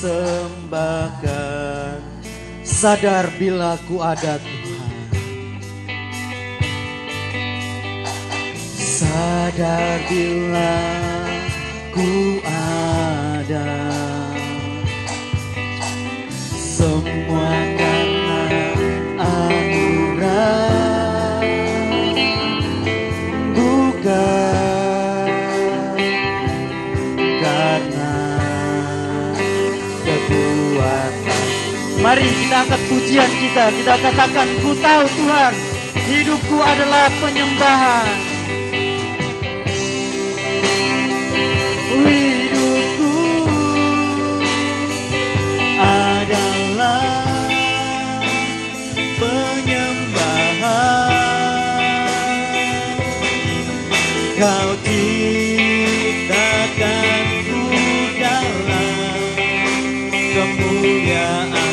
persembahkan. Sadar bila ku ada Tuhan, sadar bila ku ada, semua karena anugerah, bukan karena kekuatan. Mari kita angkat pujian kita katakan, ku tahu Tuhan, hidupku adalah penyembahan. Hidupku adalah penyembahan. Kau ciptakanku dalam kemuliaan.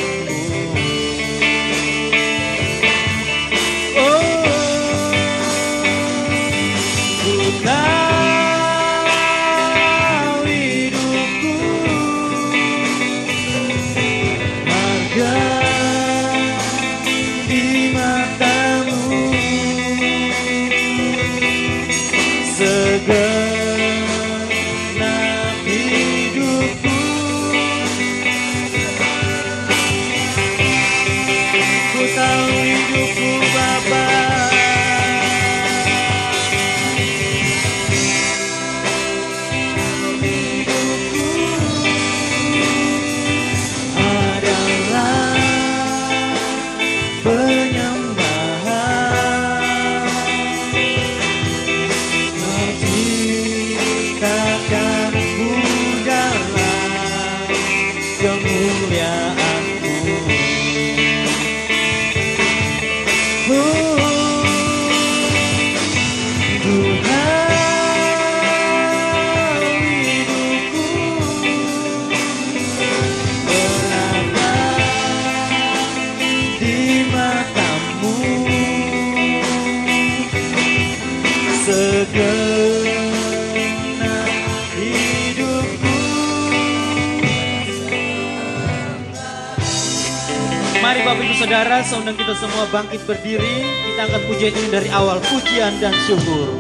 Mari Bapak Ibu Saudara, seundang kita semua bangkit berdiri. Kita angkat pujian ini dari awal, pujian dan syukur.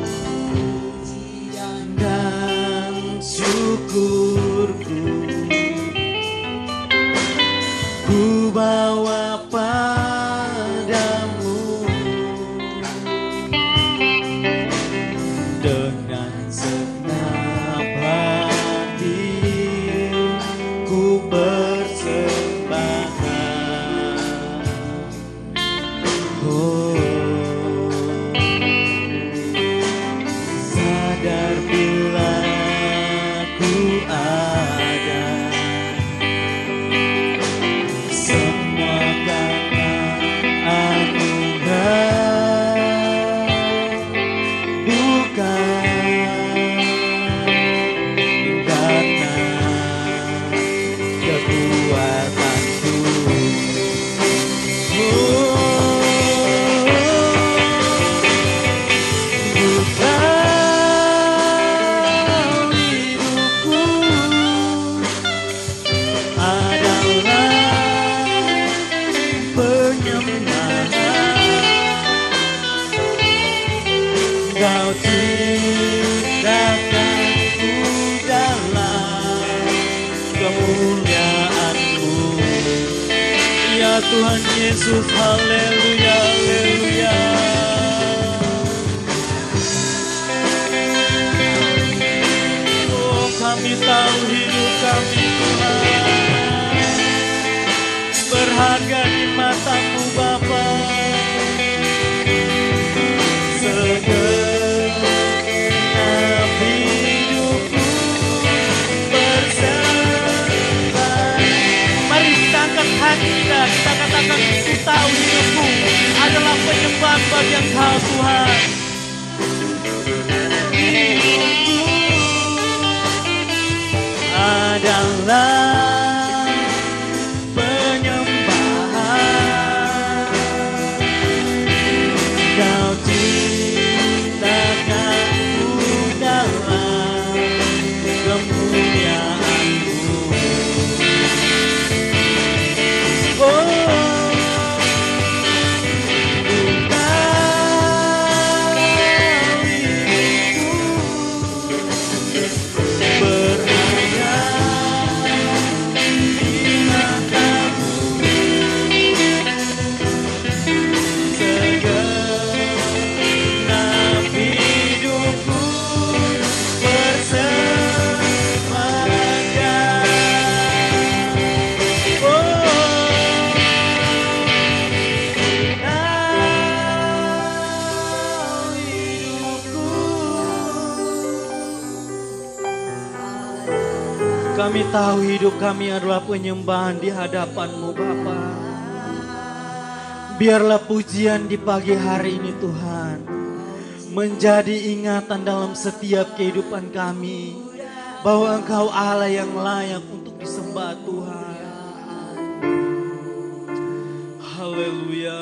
Pujian dan syukurku ku bawa padamu, dengan segenap hati ku sadar bila ku ada, semua karena anugerah, bukan karena kekuatanku. Kau ciptakanku dalam kemuliaan-Mu, ya Tuhan Yesus, haleluya, haleluya. Oh, kami tahu hidup kami Tuhan berharga di mata-Mu Bapa. Kita katakan, ku tahu hidupku adalah penyembahan bagi Engkau Tuhan. Hidupku adalah penyembahan. Kau ciptakanku dalam kemuliaan-Mu. Kami tahu hidup kami adalah penyembahan di hadapan-Mu Bapa. Biarlah pujian di pagi hari ini Tuhan menjadi ingatan dalam setiap kehidupan kami bahwa Engkau Allah yang layak untuk disembah Tuhan. Haleluya.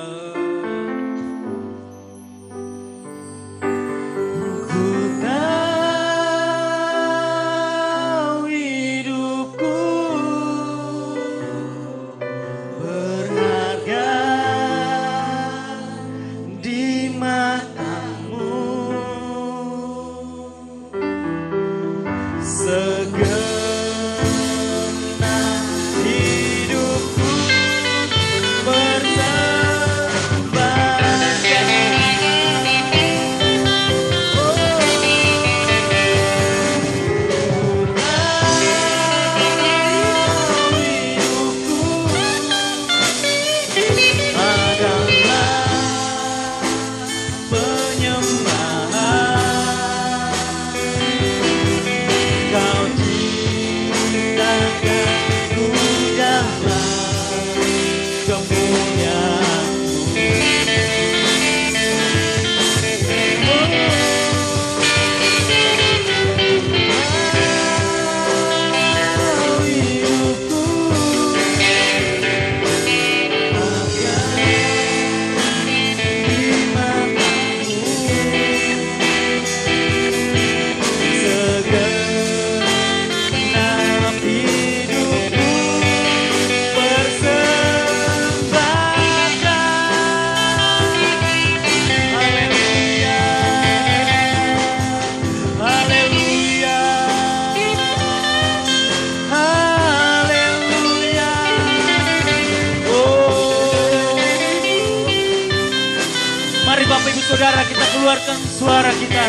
Saudara, kita keluarkan suara kita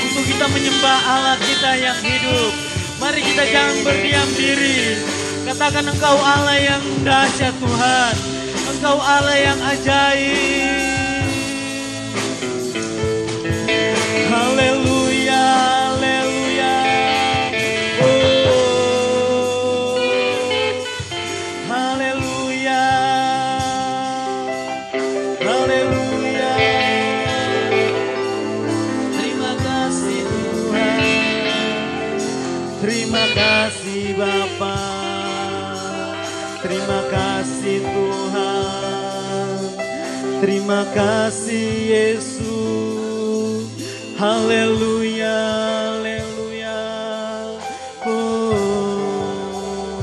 untuk kita menyembah Allah kita yang hidup. Mari kita jangan berdiam diri. Katakan Engkau Allah yang dahsyat Tuhan. Engkau Allah yang ajaib. Haleluya, haleluya. Oh, haleluya. Haleluya. Terima kasih Bapa, terima kasih Tuhan, terima kasih Yesus, haleluya, haleluya, oh,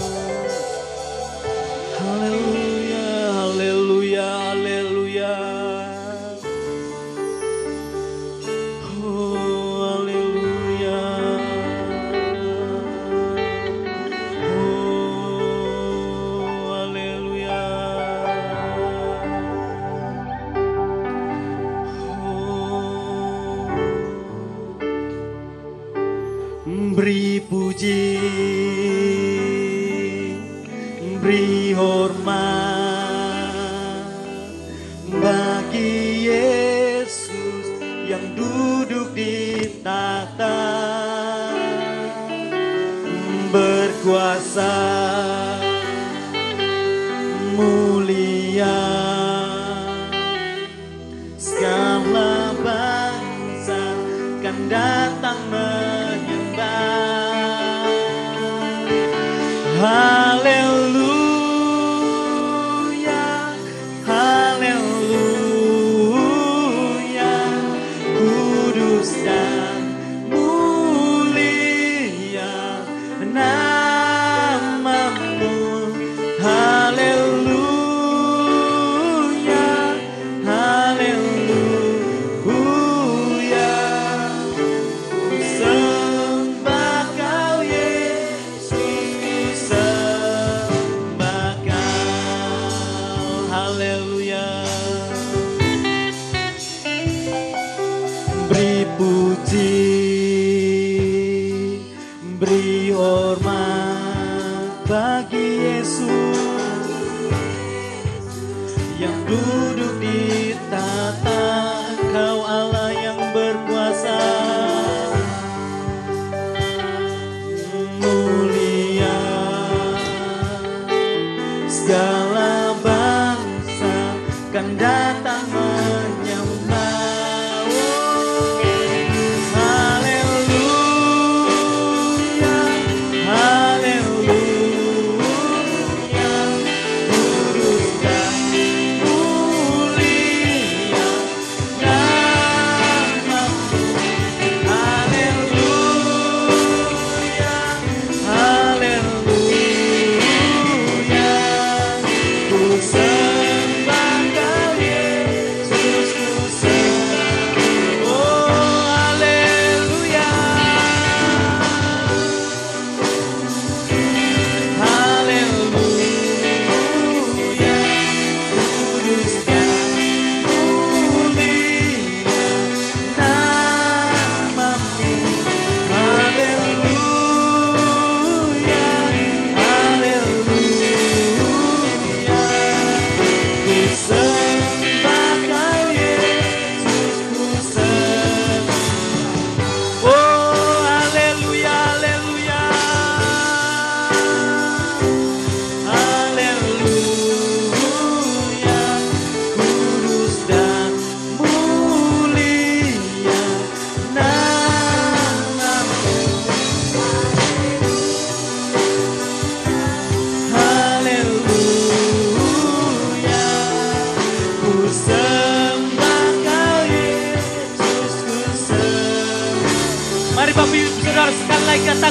haleluya, haleluya, haleluya. Beri puji, beri hormat bagi Yesus yang duduk di tahta, berkuasa mulia, segala bangsa kan datang menyembah. Haleluya, haleluya, kudus dan mulia namamu. Haleluya, haleluya, ku sembah Kau Yesus, ku sembah Kau. Haleluya. Beri puji, beri hormat bagi Yesus yang duduk di tahta, Kau Allah yang berkuasa mulia,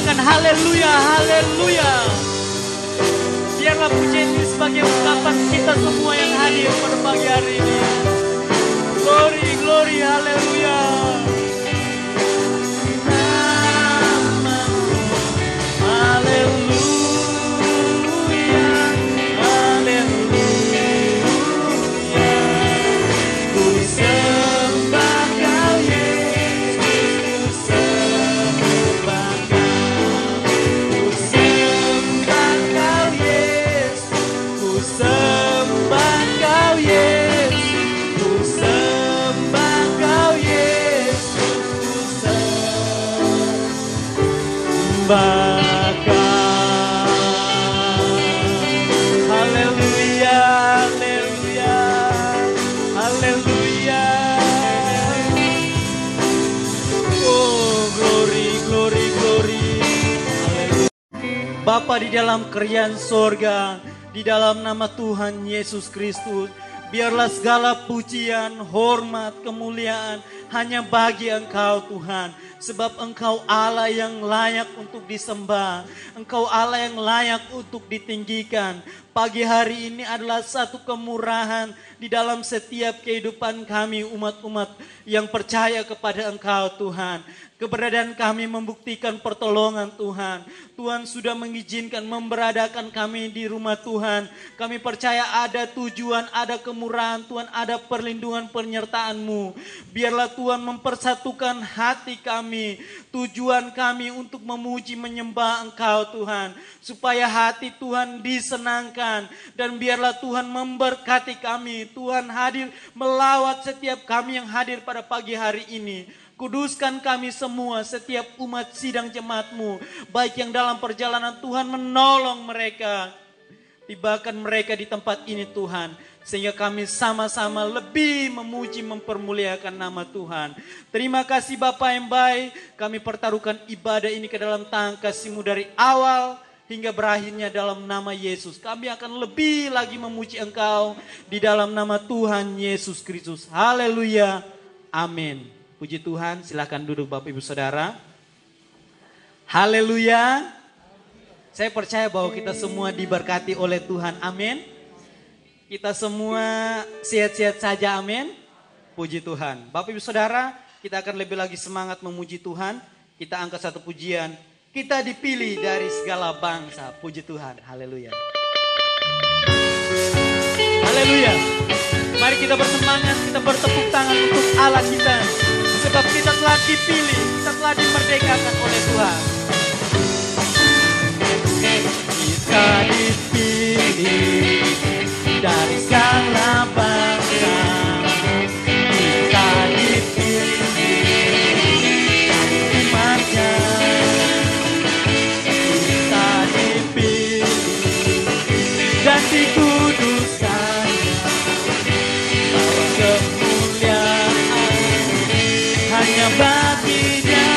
katakan haleluya, haleluya. Biarlah pujian ini sebagai ungkapan kita semua yang hadir pada pagi hari ini. Glory, glory, haleluya. Haleluya, haleluya, haleluya. Oh, glory, glory, glory. Haleluya. Bapa di dalam kerajaan sorga, di dalam nama Tuhan Yesus Kristus, biarlah segala pujian, hormat, kemuliaan hanya bagi Engkau Tuhan. Sebab Engkau Allah yang layak untuk disembah. Engkau Allah yang layak untuk ditinggikan. Pagi hari ini adalah satu kemurahan di dalam setiap kehidupan kami umat-umat yang percaya kepada Engkau Tuhan. Keberadaan kami membuktikan pertolongan Tuhan. Tuhan sudah mengizinkan memberadakan kami di rumah Tuhan. Kami percaya ada tujuan, ada kemurahan Tuhan, ada perlindungan penyertaan-Mu. Biarlah Tuhan mempersatukan hati kami, tujuan kami untuk memuji menyembah Engkau Tuhan. Supaya hati Tuhan disenangkan dan biarlah Tuhan memberkati kami. Tuhan hadir melawat setiap kami yang hadir pada pagi hari ini. Kuduskan kami semua, setiap umat sidang jemaat-Mu. Baik yang dalam perjalanan Tuhan menolong mereka. Tibakan mereka di tempat ini Tuhan. Sehingga kami sama-sama lebih memuji mempermuliakan nama Tuhan. Terima kasih Bapa yang baik. Kami pertaruhkan ibadah ini ke dalam tangan kasih-Mu dari awal hingga berakhirnya dalam nama Yesus. Kami akan lebih lagi memuji Engkau di dalam nama Tuhan Yesus Kristus. Haleluya. Amin. Puji Tuhan, silakan duduk Bapak Ibu Saudara. Haleluya. Saya percaya bahwa kita semua diberkati oleh Tuhan. Amin. Kita semua sehat-sehat saja. Amin. Puji Tuhan. Bapak Ibu Saudara, kita akan lebih lagi semangat memuji Tuhan. Kita angkat satu pujian. Kita dipilih dari segala bangsa. Puji Tuhan. Haleluya. Haleluya. Mari kita bersemangat, kita bertepuk tangan untuk Allah kita. Sebab kita telah dipilih, kita telah dimerdekakan oleh Tuhan. Kita dipilih dari segala bangsa. Kita dipilih dari umatnya. Kita dipilih dan dikuduskan. Bawa kemuliaan hanya bagi-Nya.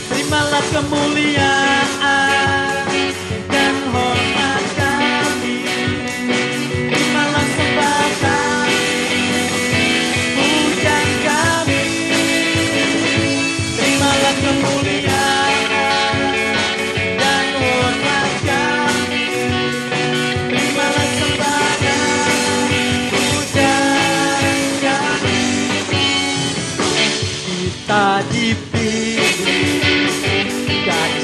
Terimalah kemuliaan dan hormat kami. Terimalah sembah kami, pujian kami. Terimalah kemuliaan dan hormat kami. Terimalah sembah kami, pujian kami. Kita dipilih dari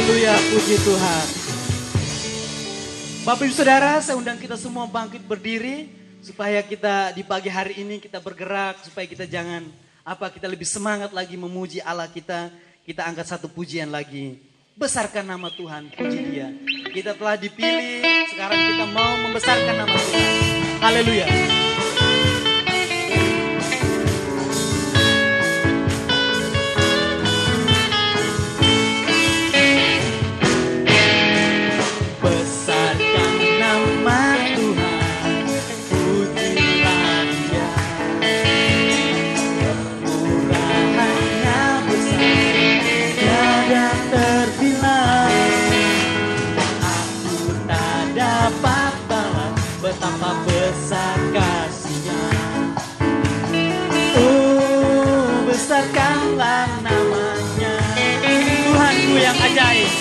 Haleluya, puji Tuhan. Bapak Ibu Saudara, saya undang kita semua bangkit berdiri supaya kita di pagi hari ini kita bergerak, supaya kita kita lebih semangat lagi memuji Allah kita. Kita angkat satu pujian lagi. Besarkan nama Tuhan, puji Dia. Kita telah dipilih, sekarang kita mau membesarkan nama Tuhan. Haleluya. Besar kasih-Nya, besarkanlah namanya. Tuhanku yang ajaib,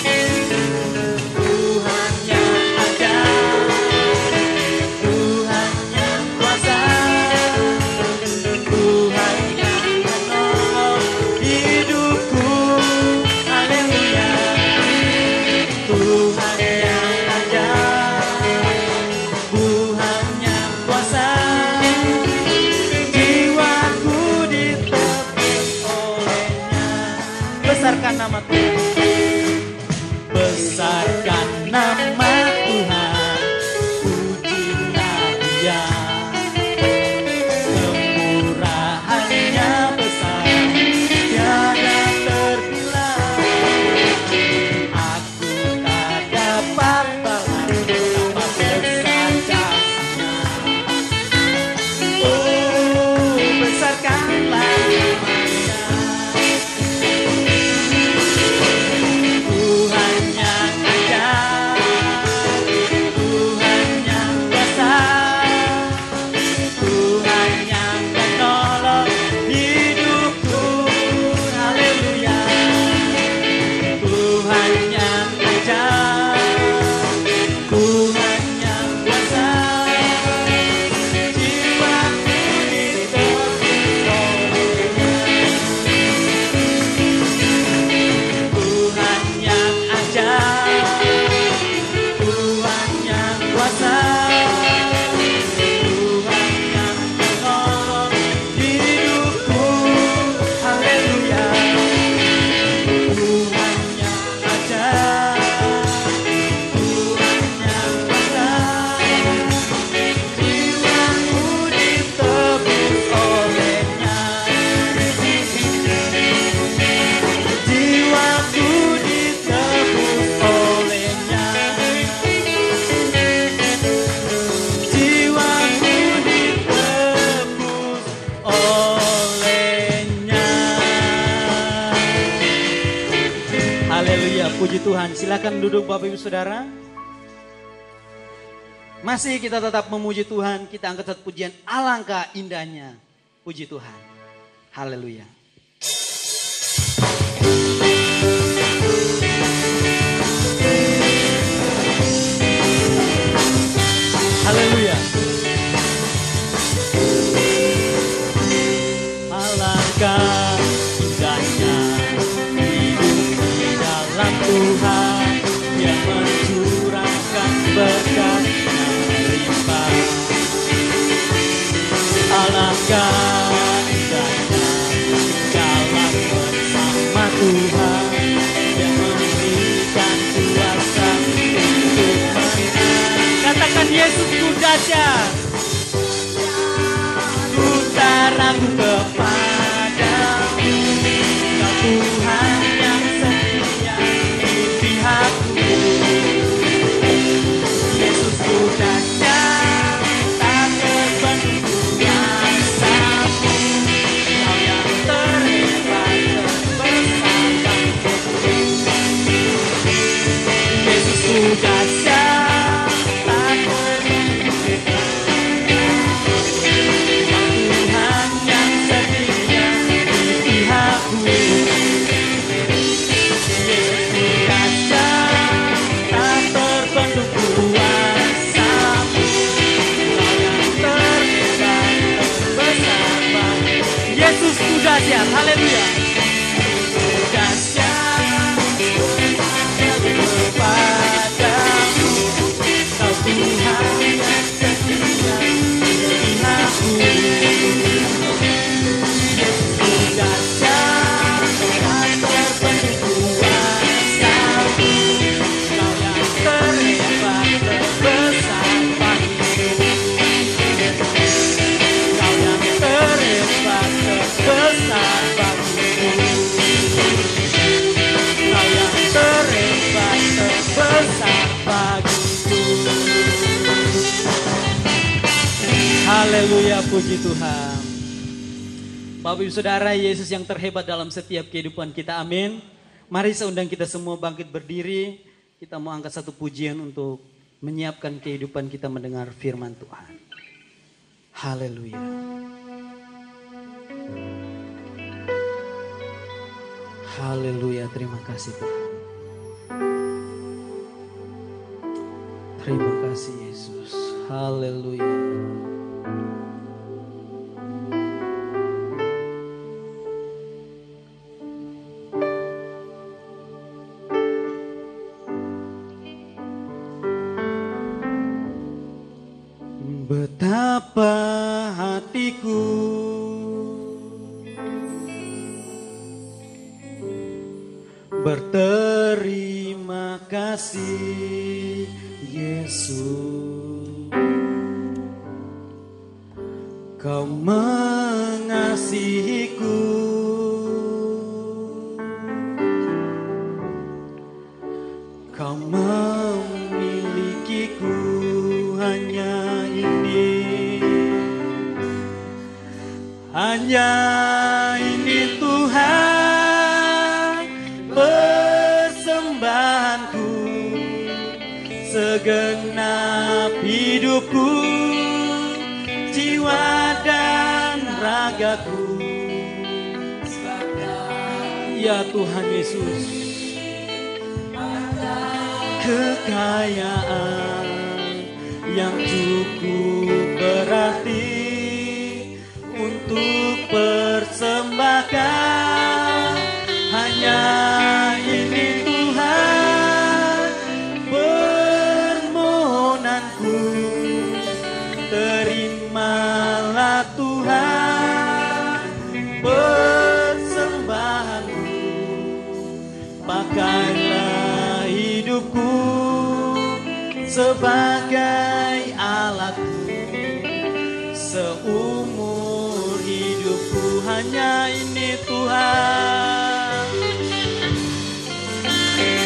Tuhan yang ajaib, Tuhan yang kuasa, Tuhan yang menolong hidupku. Haleluya, Tuhan yang ajaib, Tuhan yang kuasa, jiwaku ditebus olehnya. Besarkan nama Tuhan, besarkan nama Tuhan, pujilah Dia. Kemurahannya besar, tiada terbilang. Aku tak dapat balas betapa besar kasih-Nya. Besarkanlah namanya. Tuhan yang ajaib, Tuhan yang kuasa, Tuhan yang menolong hidupku. Haleluya, Tuhan yang ajaib, Tuhan yang kuasa, jiwaku ditebus olehnya. Tuhan yang ajaib, Tuhan yang kuasa, Tuhan yang menolong hidupku. Haleluya, Tuhan yang ajaib, Tuhan yang kuasa, jiwaku ditebus olehnya. Jiwaku ditebus olehnya. Jiwaku ditebus olehnya. Haleluya, puji Tuhan. Silakan duduk Bapak Ibu Saudara. Masih kita tetap memuji Tuhan. Kita angkat satu pujian, alangkah indahnya. Puji Tuhan. Haleluya. Haleluya. Alangkah indahnya hidup di dalam Tuhan, yang mencurahkan berkat-Nya melimpah. Alangkah indahnya dalam bersama Tuhan, yang memberikan kuasa untuk menang. Katakan, Yesus ku dahsyat, ku tak ragu kepadamu. Kau Tuhan yang setia di pihakku. Yesus ku dahsyat, tak terbendung kuasa-Mu. Kau yang terhebat, terbesar dan tertinggi. Yesus ku dahsyat, tak terbendung. Tuhan yang setia Puji Tuhan. Bapak Ibu Saudara, Yesus yang terhebat dalam setiap kehidupan kita, amin. Mari saya undang kita semua bangkit berdiri. Kita mau angkat satu pujian untuk menyiapkan kehidupan kita mendengar firman Tuhan. Haleluya. Haleluya, terima kasih Tuhan. Terima kasih Yesus. Haleluya. Betapa hatiku berterima kasih Yesus, Kau mengasihiku, Kau memilikiku, hanya ini Tuhan persembahanku, segenap hidupku, jiwa dan ragaku. Ya Tuhan Yesus, kekayaan yang cukup berarti untuk persembahkan, hanya ini Tuhan permohonanku. Terimalah Tuhan persembahanku, pakailah hidupku sebagai alatku. Seumur hidupku hanya ini Tuhan,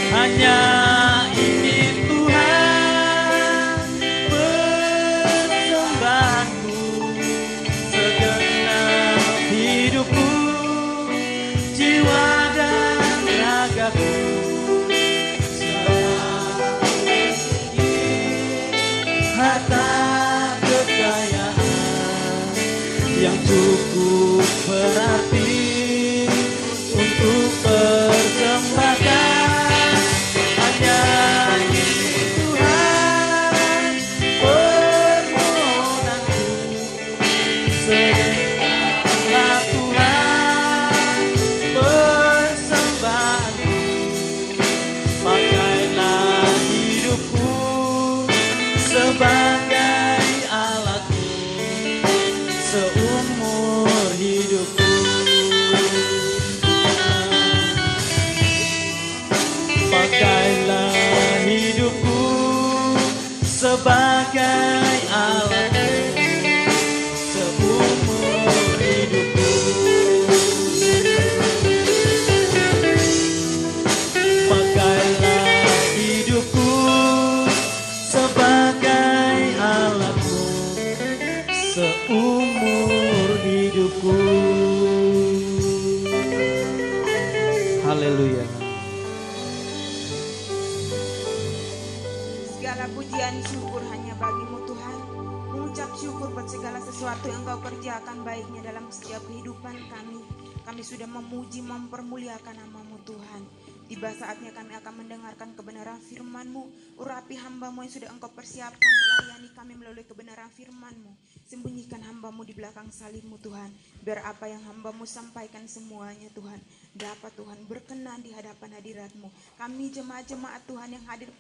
hanya ini Tuhan persembahanku, segenap hidupku, jiwa dan ragaku. Harta kekayaan yang cukup berarti untuk persembahkan, hanya ini Tuhan permohonanku. Segenaplah Tuhan persembahanku, pakailah hidupku sebagai alatku. Seumur hidupku, pakailah hidupku sebagai alatku. Seumur hidupku, pakailah hidupku sebagai alatku. Seumur hidupku. Haleluya. Segala pujian syukur hanya bagimu Tuhan. Mengucap syukur buat segala sesuatu yang Kau kerjakan baiknya dalam setiap kehidupan kami. Kami sudah memuji, mempermuliakan nama-Mu Tuhan. Tiba saatnya kami akan mendengarkan kebenaran firman-Mu. Urapi hamba-Mu yang sudah Engkau persiapkan melayani kami melalui kebenaran firman-Mu. Sembunyikan hamba-Mu di belakang salib-Mu Tuhan. Biar apa yang hamba-Mu sampaikan semuanya Tuhan dapat Tuhan berkenan di hadapan hadirat-Mu. Kami jemaat-jemaat Tuhan yang hadir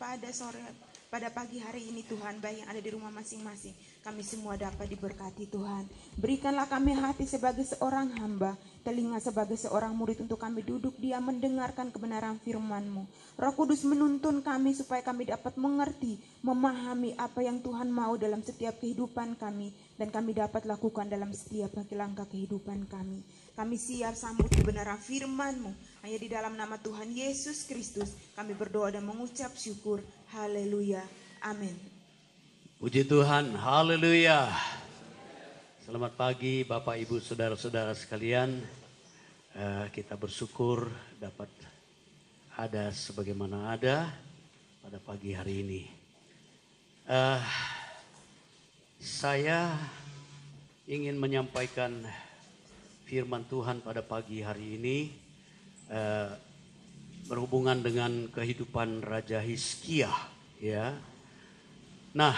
pada pagi hari ini Tuhan, baik yang ada di rumah masing-masing, kami semua dapat diberkati Tuhan. Berikanlah kami hati sebagai seorang hamba, telinga sebagai seorang murid untuk kami duduk diam mendengarkan kebenaran firman-Mu. Roh Kudus menuntun kami supaya kami dapat mengerti, memahami apa yang Tuhan mau dalam setiap kehidupan kami, dan kami dapat lakukan dalam setiap langkah kehidupan kami. Kami siap sambut kebenaran firman-Mu. Hanya di dalam nama Tuhan Yesus Kristus kami berdoa dan mengucap syukur. Haleluya. Amin. Puji Tuhan, haleluya. Selamat pagi Bapak Ibu Saudara-saudara sekalian. Kita bersyukur dapat ada sebagaimana ada pada pagi hari ini. Saya ingin menyampaikan firman Tuhan pada pagi hari ini berhubungan dengan kehidupan Raja Hizkia, ya. Nah,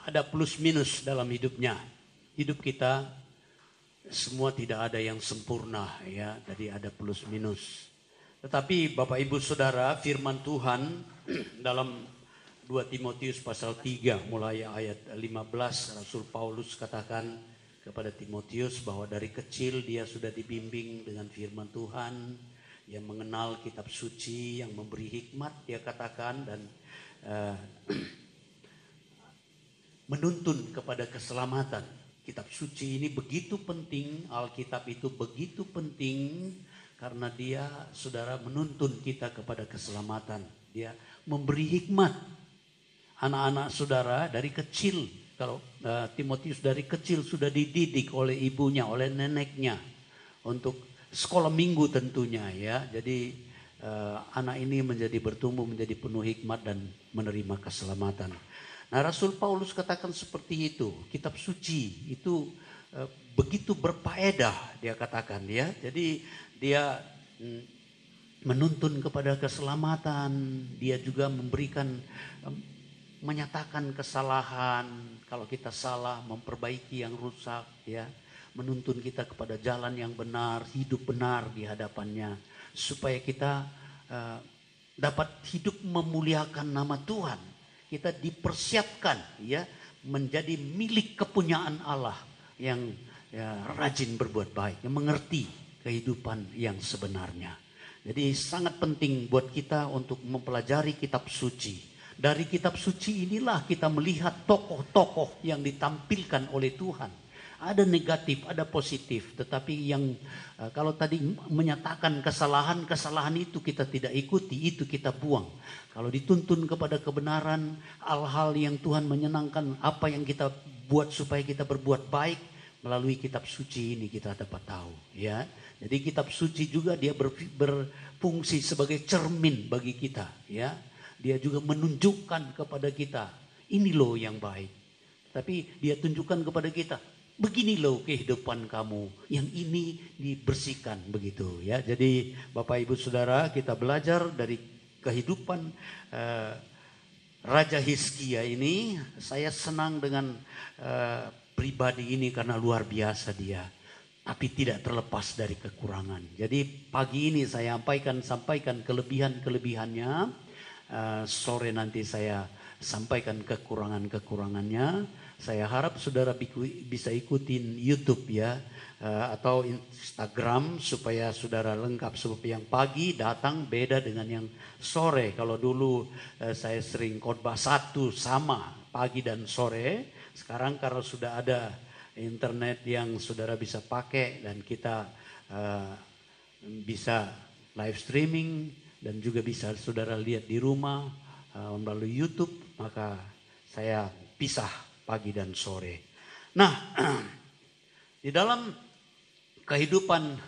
ada plus minus dalam hidupnya. Hidup kita semua tidak ada yang sempurna, ya. Jadi ada plus minus. Tetapi Bapak Ibu Saudara, firman Tuhan dalam 2 Timotius pasal 3 mulai ayat 15, Rasul Paulus katakan kepada Timotius bahwa dari kecil dia sudah dibimbing dengan firman Tuhan, yang mengenal kitab suci, yang memberi hikmat, dia katakan, dan menuntun kepada keselamatan. Kitab suci ini begitu penting, Alkitab itu begitu penting karena dia, saudara, menuntun kita kepada keselamatan. Dia memberi hikmat. Anak-anak saudara dari kecil, kalau Timotius dari kecil sudah dididik oleh ibunya, oleh neneknya untuk sekolah minggu tentunya, ya. Jadi anak ini menjadi bertumbuh menjadi penuh hikmat dan menerima keselamatan. Nah, Rasul Paulus katakan seperti itu. Kitab suci itu begitu berfaedah, dia katakan, ya. Jadi dia menuntun kepada keselamatan. Dia juga memberikan, menyatakan kesalahan. Kalau kita salah, memperbaiki yang rusak, ya. Menuntun kita kepada jalan yang benar, hidup benar di hadapannya, supaya kita dapat hidup memuliakan nama Tuhan. Kita dipersiapkan, ya, menjadi milik kepunyaan Allah yang, ya, rajin berbuat baik, yang mengerti kehidupan yang sebenarnya. Jadi sangat penting buat kita untuk mempelajari kitab suci. Dari kitab suci inilah kita melihat tokoh-tokoh yang ditampilkan oleh Tuhan. Ada negatif, ada positif. Tetapi yang kalau tadi menyatakan kesalahan itu kita tidak ikuti, itu kita buang. Kalau dituntun kepada kebenaran, hal-hal yang Tuhan menyenangkan, apa yang kita buat supaya kita berbuat baik, melalui kitab suci ini kita dapat tahu, ya. Jadi kitab suci juga dia berfungsi sebagai cermin bagi kita, ya. Dia juga menunjukkan kepada kita, ini loh yang baik. Tapi dia tunjukkan kepada kita, begini loh kehidupan kamu, yang ini dibersihkan, begitu, ya. Jadi Bapak Ibu Saudara, kita belajar dari kehidupan Raja Hizkia ini. Saya senang dengan pribadi ini karena luar biasa dia, tapi tidak terlepas dari kekurangan. Jadi pagi ini saya sampaikan kelebihan-kelebihannya. Sore nanti saya sampaikan kekurangan-kekurangannya. Saya harap saudara bisa ikutin YouTube, ya, atau Instagram, supaya saudara lengkap. Sebab yang pagi datang beda dengan yang sore. Kalau dulu saya sering khotbah satu sama pagi dan sore. Sekarang karena sudah ada internet yang saudara bisa pakai dan kita bisa live streaming dan juga bisa saudara lihat di rumah melalui YouTube, maka saya pisah pagi dan sore. Nah, di dalam kehidupan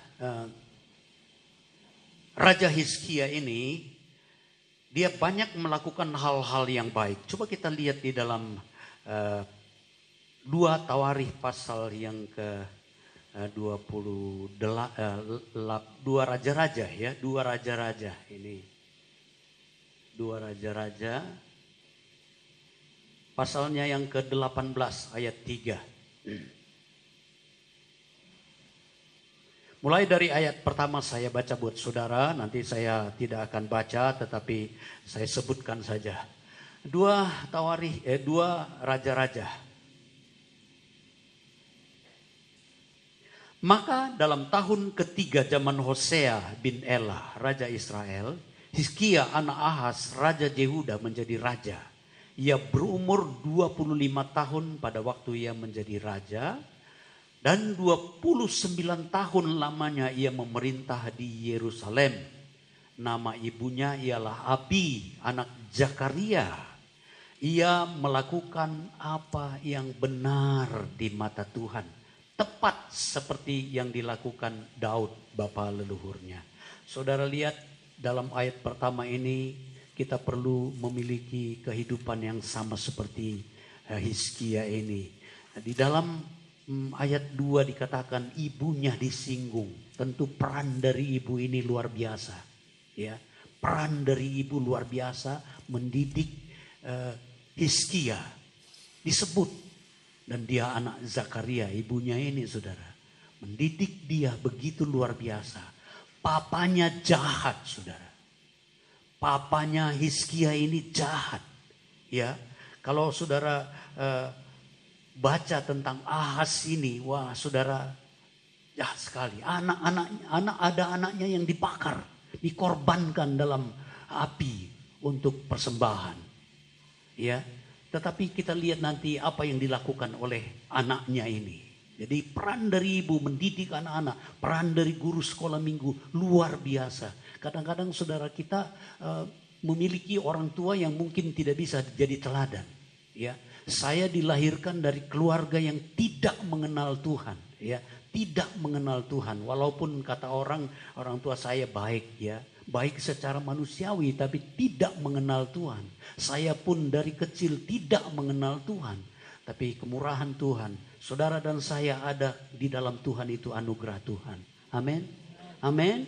Raja Hizkia ini, dia banyak melakukan hal-hal yang baik. Coba kita lihat di dalam 2 Tawarikh pasal yang ke 2 Raja-Raja, ya, 2 Raja-Raja ini. 2 Raja-Raja pasalnya yang ke-18 ayat 3. Mulai dari ayat pertama saya baca buat saudara, nanti saya tidak akan baca tetapi saya sebutkan saja. 2 Raja-Raja. Maka dalam tahun ketiga zaman Hosea bin Elah, Raja Israel, Hizkia anak Ahaz, Raja Yehuda menjadi raja. Ia berumur 25 tahun pada waktu ia menjadi raja. Dan 29 tahun lamanya ia memerintah di Yerusalem. Nama ibunya ialah Abi, anak Zakaria. Ia melakukan apa yang benar di mata Tuhan. Tepat seperti yang dilakukan Daud, bapa leluhurnya. Saudara lihat dalam ayat pertama ini, kita perlu memiliki kehidupan yang sama seperti Hizkia ini. Di dalam ayat 2 dikatakan ibunya disinggung. Tentu peran dari ibu ini luar biasa. Ya, peran dari ibu luar biasa mendidik Hizkia disebut, dan dia anak Zakaria, ibunya ini saudara, mendidik dia begitu luar biasa. Papanya jahat saudara, papanya Hizkia ini jahat. Ya, kalau saudara baca tentang Ahaz ini, wah saudara, jahat sekali. Ada anaknya yang dibakar, dikorbankan dalam api untuk persembahan. Ya, tetapi kita lihat nanti apa yang dilakukan oleh anaknya ini. Jadi peran dari ibu mendidik anak-anak, peran dari guru sekolah minggu luar biasa. Kadang-kadang saudara kita memiliki orang tua yang mungkin tidak bisa jadi teladan. Ya, saya dilahirkan dari keluarga yang tidak mengenal Tuhan. Ya, tidak mengenal Tuhan. Walaupun kata orang tua saya baik, ya, baik secara manusiawi, tapi tidak mengenal Tuhan. Saya pun dari kecil tidak mengenal Tuhan. Tapi kemurahan Tuhan, saudara dan saya ada di dalam Tuhan, itu anugerah Tuhan. Amin. Amin.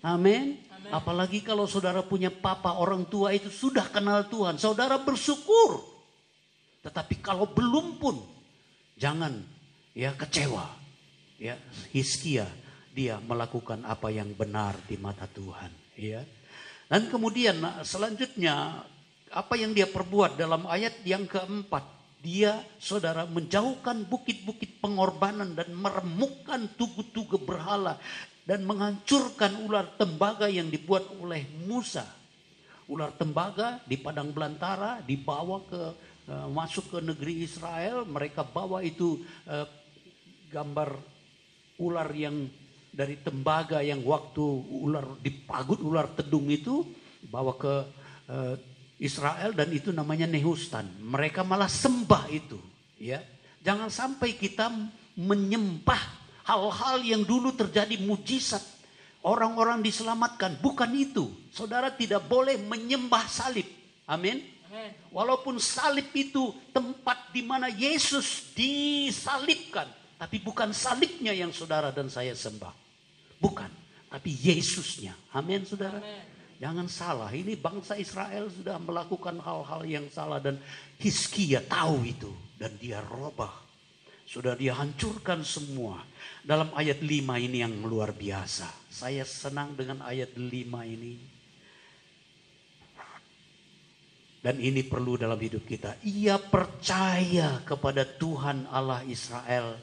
Amin. Apalagi kalau saudara punya papa, orang tua itu sudah kenal Tuhan, saudara bersyukur. Tetapi kalau belum pun, jangan ya kecewa. Ya, Hizkia dia melakukan apa yang benar di mata Tuhan. Ya. Dan kemudian selanjutnya apa yang dia perbuat dalam ayat yang keempat, dia saudara menjauhkan bukit-bukit pengorbanan dan meremukkan tugu-tugu berhala dan menghancurkan ular tembaga yang dibuat oleh Musa. Ular tembaga di padang belantara dibawa masuk ke negeri Israel. Mereka bawa itu gambar ular yang dari tembaga yang waktu ular dipagut, ular tedung itu bawa ke Israel, dan itu namanya Nehustan. Mereka malah sembah itu. Ya, jangan sampai kita menyembah hal-hal yang dulu terjadi mujizat. Orang-orang diselamatkan, bukan itu. Saudara tidak boleh menyembah salib. Amin. Walaupun salib itu tempat di mana Yesus disalibkan, tapi bukan salibnya yang saudara dan saya sembah. Bukan, tapi Yesusnya. Amin saudara. Amen. Jangan salah, ini bangsa Israel sudah melakukan hal-hal yang salah dan Hizkia tahu itu. Dan dia robah. Sudah dia hancurkan semua. Dalam ayat 5 ini yang luar biasa. Saya senang dengan ayat 5 ini. Dan ini perlu dalam hidup kita. Ia percaya kepada Tuhan Allah Israel.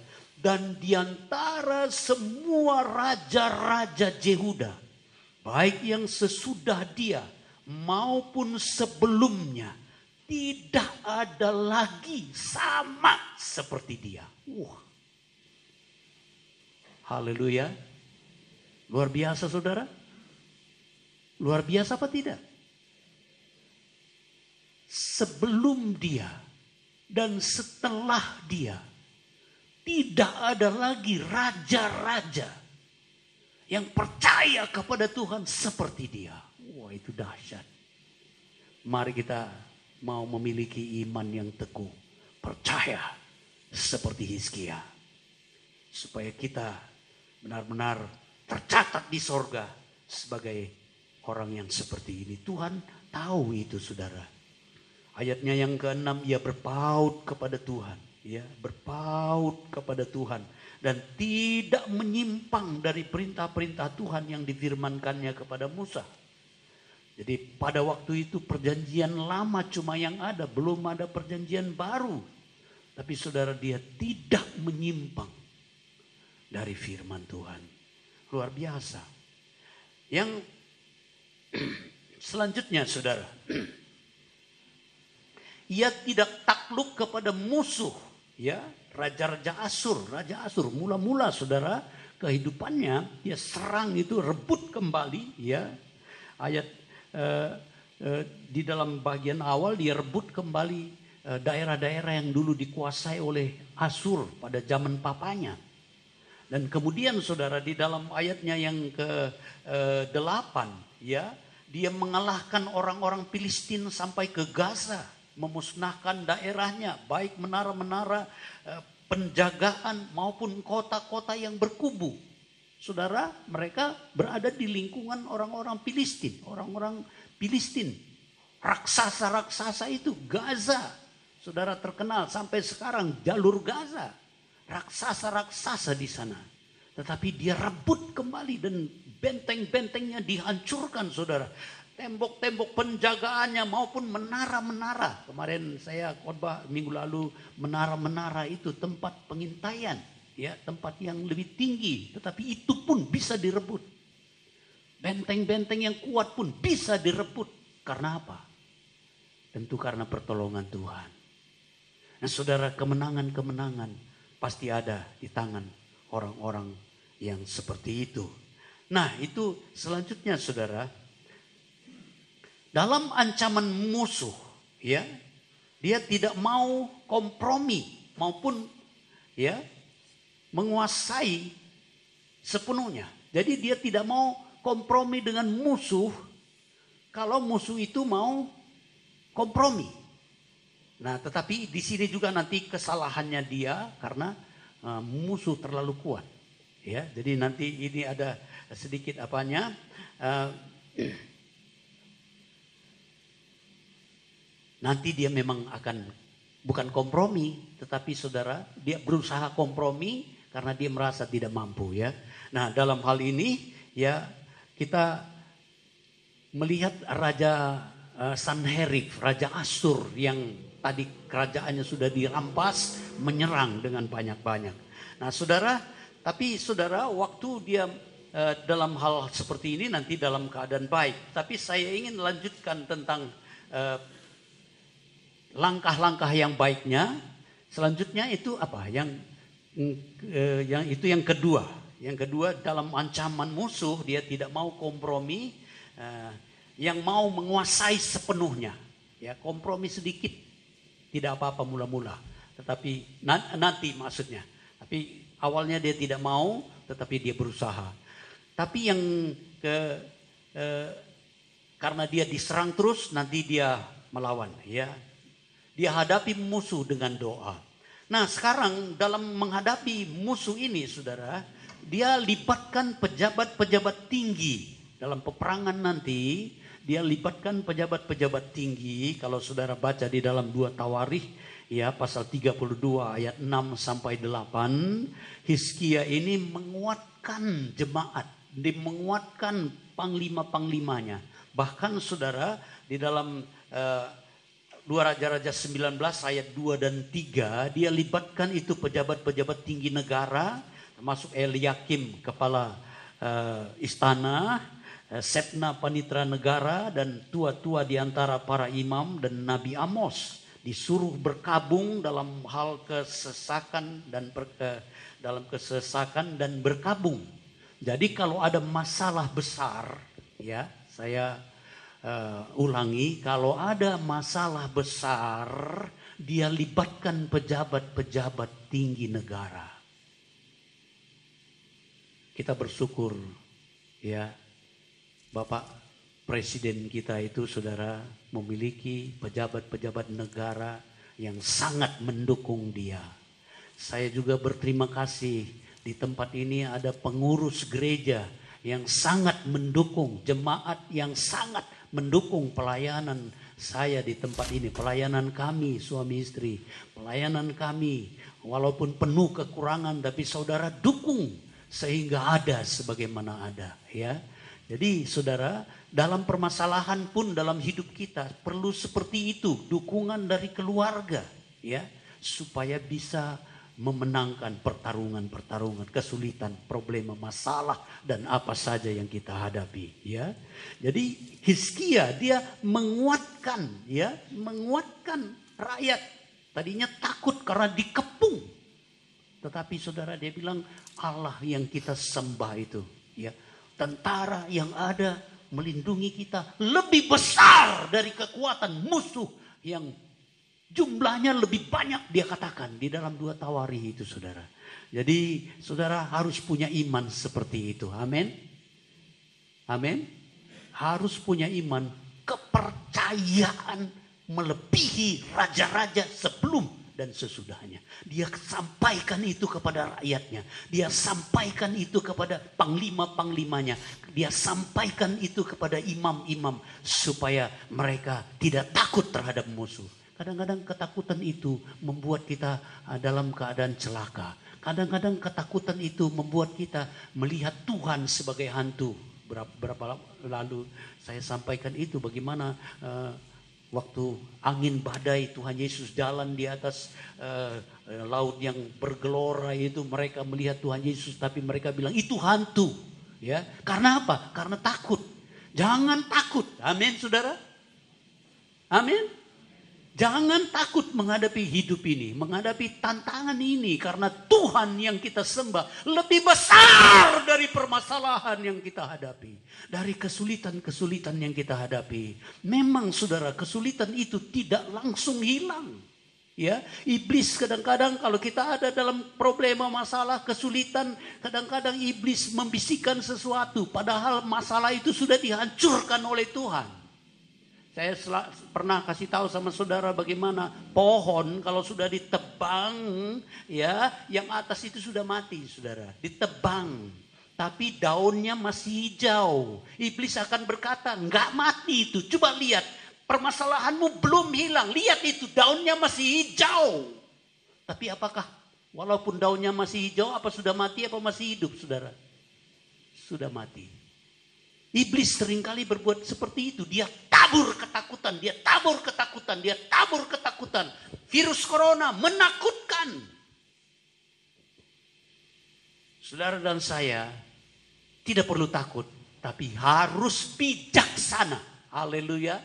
Dan diantara semua raja-raja Yehuda, baik yang sesudah dia maupun sebelumnya, tidak ada lagi sama seperti dia. Haleluya. Luar biasa saudara. Luar biasa apa tidak? Sebelum dia dan setelah dia, tidak ada lagi raja-raja yang percaya kepada Tuhan seperti dia. Wah, itu dahsyat. Mari kita mau memiliki iman yang teguh, percaya seperti Hizkia, supaya kita benar-benar tercatat di sorga sebagai orang yang seperti ini. Tuhan tahu itu saudara. Ayatnya yang ke-6, ia berpaut kepada Tuhan. Ya, berpaut kepada Tuhan dan tidak menyimpang dari perintah-perintah Tuhan yang difirmankannya kepada Musa. Jadi pada waktu itu perjanjian lama cuma yang ada, belum ada perjanjian baru. Tapi saudara, dia tidak menyimpang dari firman Tuhan. Luar biasa. Yang selanjutnya saudara, ia tidak takluk kepada musuh. Ya, raja-raja Asyur, mula-mula saudara kehidupannya dia serang itu, rebut kembali. Ya, ayat di dalam bagian awal dia rebut kembali daerah-daerah yang dulu dikuasai oleh Asyur pada zaman papanya. Dan kemudian saudara di dalam ayatnya yang ke-8 ya, dia mengalahkan orang-orang Filistin sampai ke Gaza, memusnahkan daerahnya, baik menara-menara penjagaan maupun kota-kota yang berkubu. Saudara, mereka berada di lingkungan orang-orang Filistin, raksasa-raksasa itu Gaza. Saudara, terkenal sampai sekarang jalur Gaza. Raksasa-raksasa di sana. Tetapi dia rebut kembali dan benteng-bentengnya dihancurkan, saudara. Tembok-tembok penjagaannya maupun menara-menara. Kemarin saya khotbah minggu lalu, menara-menara itu tempat pengintaian, ya, tempat yang lebih tinggi, tetapi itu pun bisa direbut. Benteng-benteng yang kuat pun bisa direbut. Karena apa? Tentu karena pertolongan Tuhan. Nah, saudara, kemenangan-kemenangan pasti ada di tangan orang-orang yang seperti itu. Nah, itu selanjutnya, saudara. Dalam ancaman musuh, ya, dia tidak mau kompromi maupun ya menguasai sepenuhnya. Jadi dia tidak mau kompromi dengan musuh kalau musuh itu mau kompromi. Nah, tetapi di sini juga nanti kesalahannya dia karena musuh terlalu kuat. Ya, jadi nanti ini ada sedikit apanya. Nanti dia memang akan bukan kompromi, tetapi saudara, dia berusaha kompromi karena dia merasa tidak mampu, ya. Nah, dalam hal ini ya kita melihat Raja Sanherib, Raja Asyur yang tadi kerajaannya sudah dirampas, menyerang dengan banyak-banyak. Nah, saudara, tapi saudara, waktu dia dalam hal seperti ini nanti dalam keadaan baik. Tapi saya ingin lanjutkan tentang langkah-langkah yang baiknya. Selanjutnya itu apa? Yang itu yang kedua. Yang kedua, dalam ancaman musuh dia tidak mau kompromi, yang mau menguasai sepenuhnya. Ya, kompromi sedikit tidak apa-apa mula-mula, tetapi nanti maksudnya. Tapi awalnya dia tidak mau, tetapi dia berusaha. Tapi yang karena dia diserang terus, nanti dia melawan, ya. Dia hadapi musuh dengan doa. Nah, sekarang dalam menghadapi musuh ini, saudara, dia libatkan pejabat-pejabat tinggi. Dalam peperangan nanti, dia libatkan pejabat-pejabat tinggi. Kalau saudara baca di dalam 2 Tawarikh, ya, pasal 32 ayat 6 sampai 8, Hizkia ini menguatkan jemaat, menguatkan panglima-panglimanya. Bahkan saudara, di dalam 2 Raja-Raja 19 ayat 2 dan 3, dia libatkan itu pejabat-pejabat tinggi negara, termasuk Eliakim kepala istana, Setna panitra negara, dan tua-tua di antara para imam, dan Nabi Amos disuruh berkabung dalam hal kesesakan dan berkabung. Jadi kalau ada masalah besar, ya, saya ulangi, kalau ada masalah besar, dia libatkan pejabat-pejabat tinggi negara. Kita bersyukur, ya, Bapak Presiden kita itu, saudara, memiliki pejabat-pejabat negara yang sangat mendukung dia. Saya juga berterima kasih di tempat ini ada pengurus gereja yang sangat mendukung, jemaat yang sangat mendukung pelayanan saya di tempat ini, pelayanan kami suami istri, pelayanan kami walaupun penuh kekurangan, tapi saudara dukung sehingga ada sebagaimana ada, ya. Jadi saudara, dalam permasalahan pun dalam hidup kita perlu seperti itu, dukungan dari keluarga, ya, supaya bisa memenangkan pertarungan-pertarungan, kesulitan, problema, masalah, dan apa saja yang kita hadapi, ya. Jadi Hizkia dia menguatkan, ya, menguatkan rakyat. Tadinya takut karena dikepung, tetapi saudara, dia bilang Allah yang kita sembah itu, ya, tentara yang ada melindungi kita lebih besar dari kekuatan musuh yang jumlahnya lebih banyak, dia katakan di dalam 2 Tawarikh itu, saudara. Jadi saudara harus punya iman seperti itu. Amin. Amin. Harus punya iman, kepercayaan melebihi raja-raja sebelum dan sesudahnya. Dia sampaikan itu kepada rakyatnya. Dia sampaikan itu kepada panglima-panglimanya. Dia sampaikan itu kepada imam-imam supaya mereka tidak takut terhadap musuh. Kadang-kadang ketakutan itu membuat kita dalam keadaan celaka. Kadang-kadang ketakutan itu membuat kita melihat Tuhan sebagai hantu. Berapa lalu saya sampaikan itu bagaimana waktu angin badai Tuhan Yesus jalan di atas laut yang bergelora itu, mereka melihat Tuhan Yesus tapi mereka bilang itu hantu. Ya, karena apa? Karena takut. Jangan takut. Amin, saudara. Amin. Jangan takut menghadapi hidup ini, menghadapi tantangan ini, karena Tuhan yang kita sembah lebih besar dari permasalahan yang kita hadapi, dari kesulitan-kesulitan yang kita hadapi. Memang saudara, kesulitan itu tidak langsung hilang. Ya, iblis kadang-kadang kalau kita ada dalam problema, masalah, kesulitan, kadang-kadang iblis membisikkan sesuatu, padahal masalah itu sudah dihancurkan oleh Tuhan. Saya pernah kasih tahu sama saudara bagaimana pohon kalau sudah ditebang, ya, yang atas itu sudah mati, saudara. Ditebang, tapi daunnya masih hijau. Iblis akan berkata, enggak mati itu. Coba lihat, permasalahanmu belum hilang. Lihat itu, daunnya masih hijau. Tapi apakah walaupun daunnya masih hijau, apa sudah mati, apa masih hidup, saudara? Sudah mati. Iblis seringkali berbuat seperti itu. Dia tabur ketakutan, dia tabur ketakutan, dia tabur ketakutan. Virus corona menakutkan. Saudara dan saya tidak perlu takut, tapi harus bijaksana. Haleluya.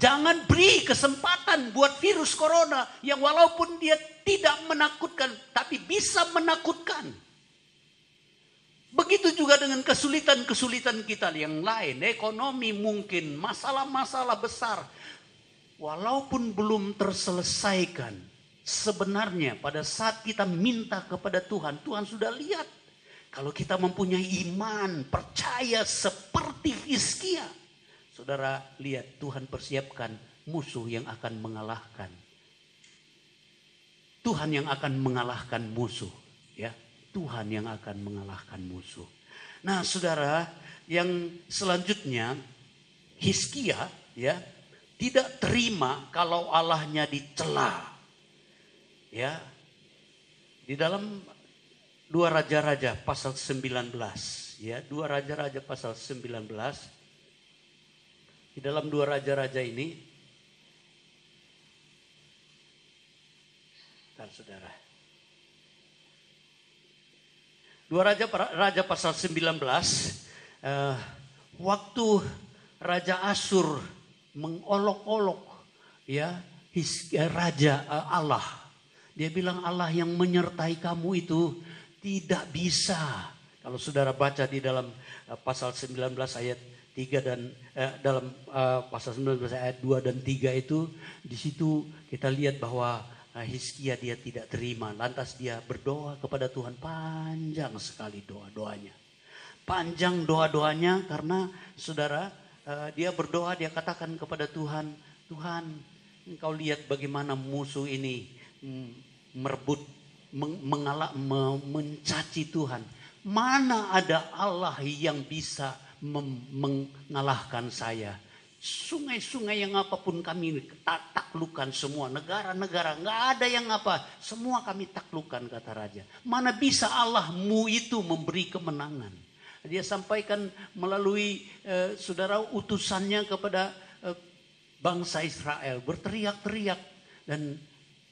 Jangan beri kesempatan buat virus corona yang walaupun dia tidak menakutkan, tapi bisa menakutkan. Begitu juga dengan kesulitan-kesulitan kita yang lain. Ekonomi mungkin, masalah-masalah besar. Walaupun belum terselesaikan. Sebenarnya pada saat kita minta kepada Tuhan, Tuhan sudah lihat. Kalau kita mempunyai iman, percaya seperti Hizkia. Saudara lihat, Tuhan persiapkan musuh yang akan mengalahkan. Tuhan yang akan mengalahkan musuh. Ya. Tuhan yang akan mengalahkan musuh. Nah, saudara, yang selanjutnya Hizkia ya tidak terima kalau Allahnya dicela. Ya. Di dalam 2 Raja-Raja pasal 19, ya, 2 Raja-Raja pasal 19. Di dalam 2 Raja-Raja ini, saudara. 2 Raja pasal 19, waktu Raja Asyur mengolok-olok ya Raja Allah. Dia bilang Allah yang menyertai kamu itu tidak bisa. Kalau saudara baca di dalam pasal 19 ayat 3 dan dalam pasal 19 ayat 2 dan 3 itu, di situ kita lihat bahwa Hizkia dia tidak terima. Lantas dia berdoa kepada Tuhan. Panjang sekali doa-doanya. Panjang doa-doanya karena saudara dia berdoa, dia katakan kepada Tuhan, Tuhan, Engkau lihat bagaimana musuh ini merebut, mencaci Tuhan. Mana ada Allah yang bisa mengalahkan saya? Sungai-sungai yang apapun kami taklukkan semua. Negara-negara nggak ada yang apa. Semua kami taklukkan, kata raja. Mana bisa Allahmu itu memberi kemenangan. Dia sampaikan melalui saudara utusannya kepada bangsa Israel. Berteriak-teriak. Dan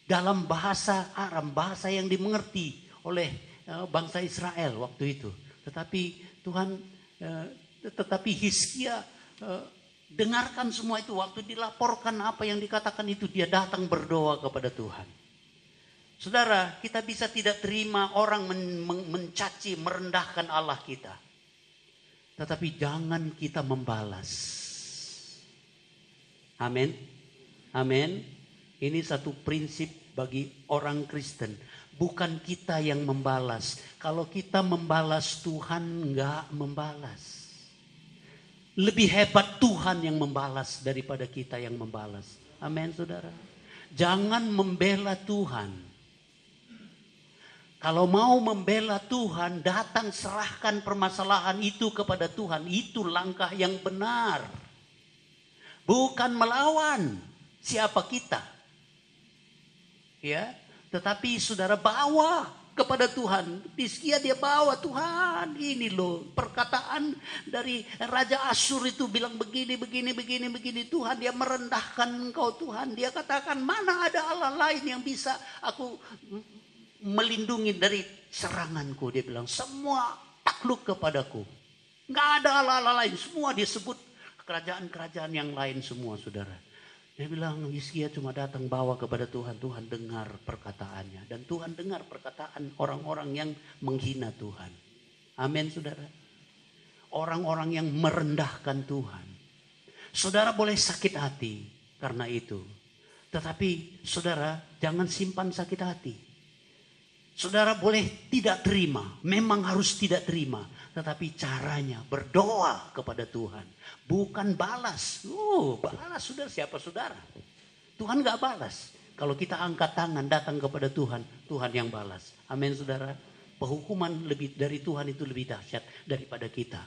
dalam bahasa Aram. Bahasa yang dimengerti oleh bangsa Israel waktu itu. Tetapi Hizkia dengarkan semua itu. Waktu dilaporkan apa yang dikatakan itu, dia datang berdoa kepada Tuhan. Saudara, kita bisa tidak terima orang mencaci, merendahkan Allah kita. tetapi jangan kita membalas. Amin. Amin. Ini satu prinsip bagi orang Kristen. Bukan kita yang membalas. Kalau kita membalas, Tuhan enggak membalas. Lebih hebat Tuhan yang membalas daripada kita yang membalas. Amin, saudara. Jangan membela Tuhan. Kalau mau membela Tuhan, datang serahkan permasalahan itu kepada Tuhan. Itu langkah yang benar. Bukan melawan siapa kita. Ya, tetapi saudara bawa kepada Tuhan. Hizkia dia bawa, Tuhan ini loh perkataan dari Raja Asyur itu bilang begini. Tuhan dia merendahkan engkau Tuhan. Dia katakan mana ada Allah lain yang bisa aku melindungi dari seranganku. Dia bilang semua takluk kepadaku. Nggak ada Allah lain. Semua dia sebut kerajaan-kerajaan yang lain semua saudara. Dia bilang Hizkia cuma datang bawa kepada Tuhan. Tuhan dengar perkataannya. Dan Tuhan dengar perkataan orang-orang yang menghina Tuhan. Amin saudara. Orang-orang yang merendahkan Tuhan. Saudara boleh sakit hati karena itu. Tetapi saudara jangan simpan sakit hati. Saudara boleh tidak terima. Memang harus tidak terima. Tetapi caranya berdoa kepada Tuhan. Bukan balas. Balas saudara, siapa saudara? Tuhan gak balas. Kalau kita angkat tangan datang kepada Tuhan, Tuhan yang balas. Amin saudara. Penghukuman lebih dari Tuhan itu lebih dahsyat daripada kita.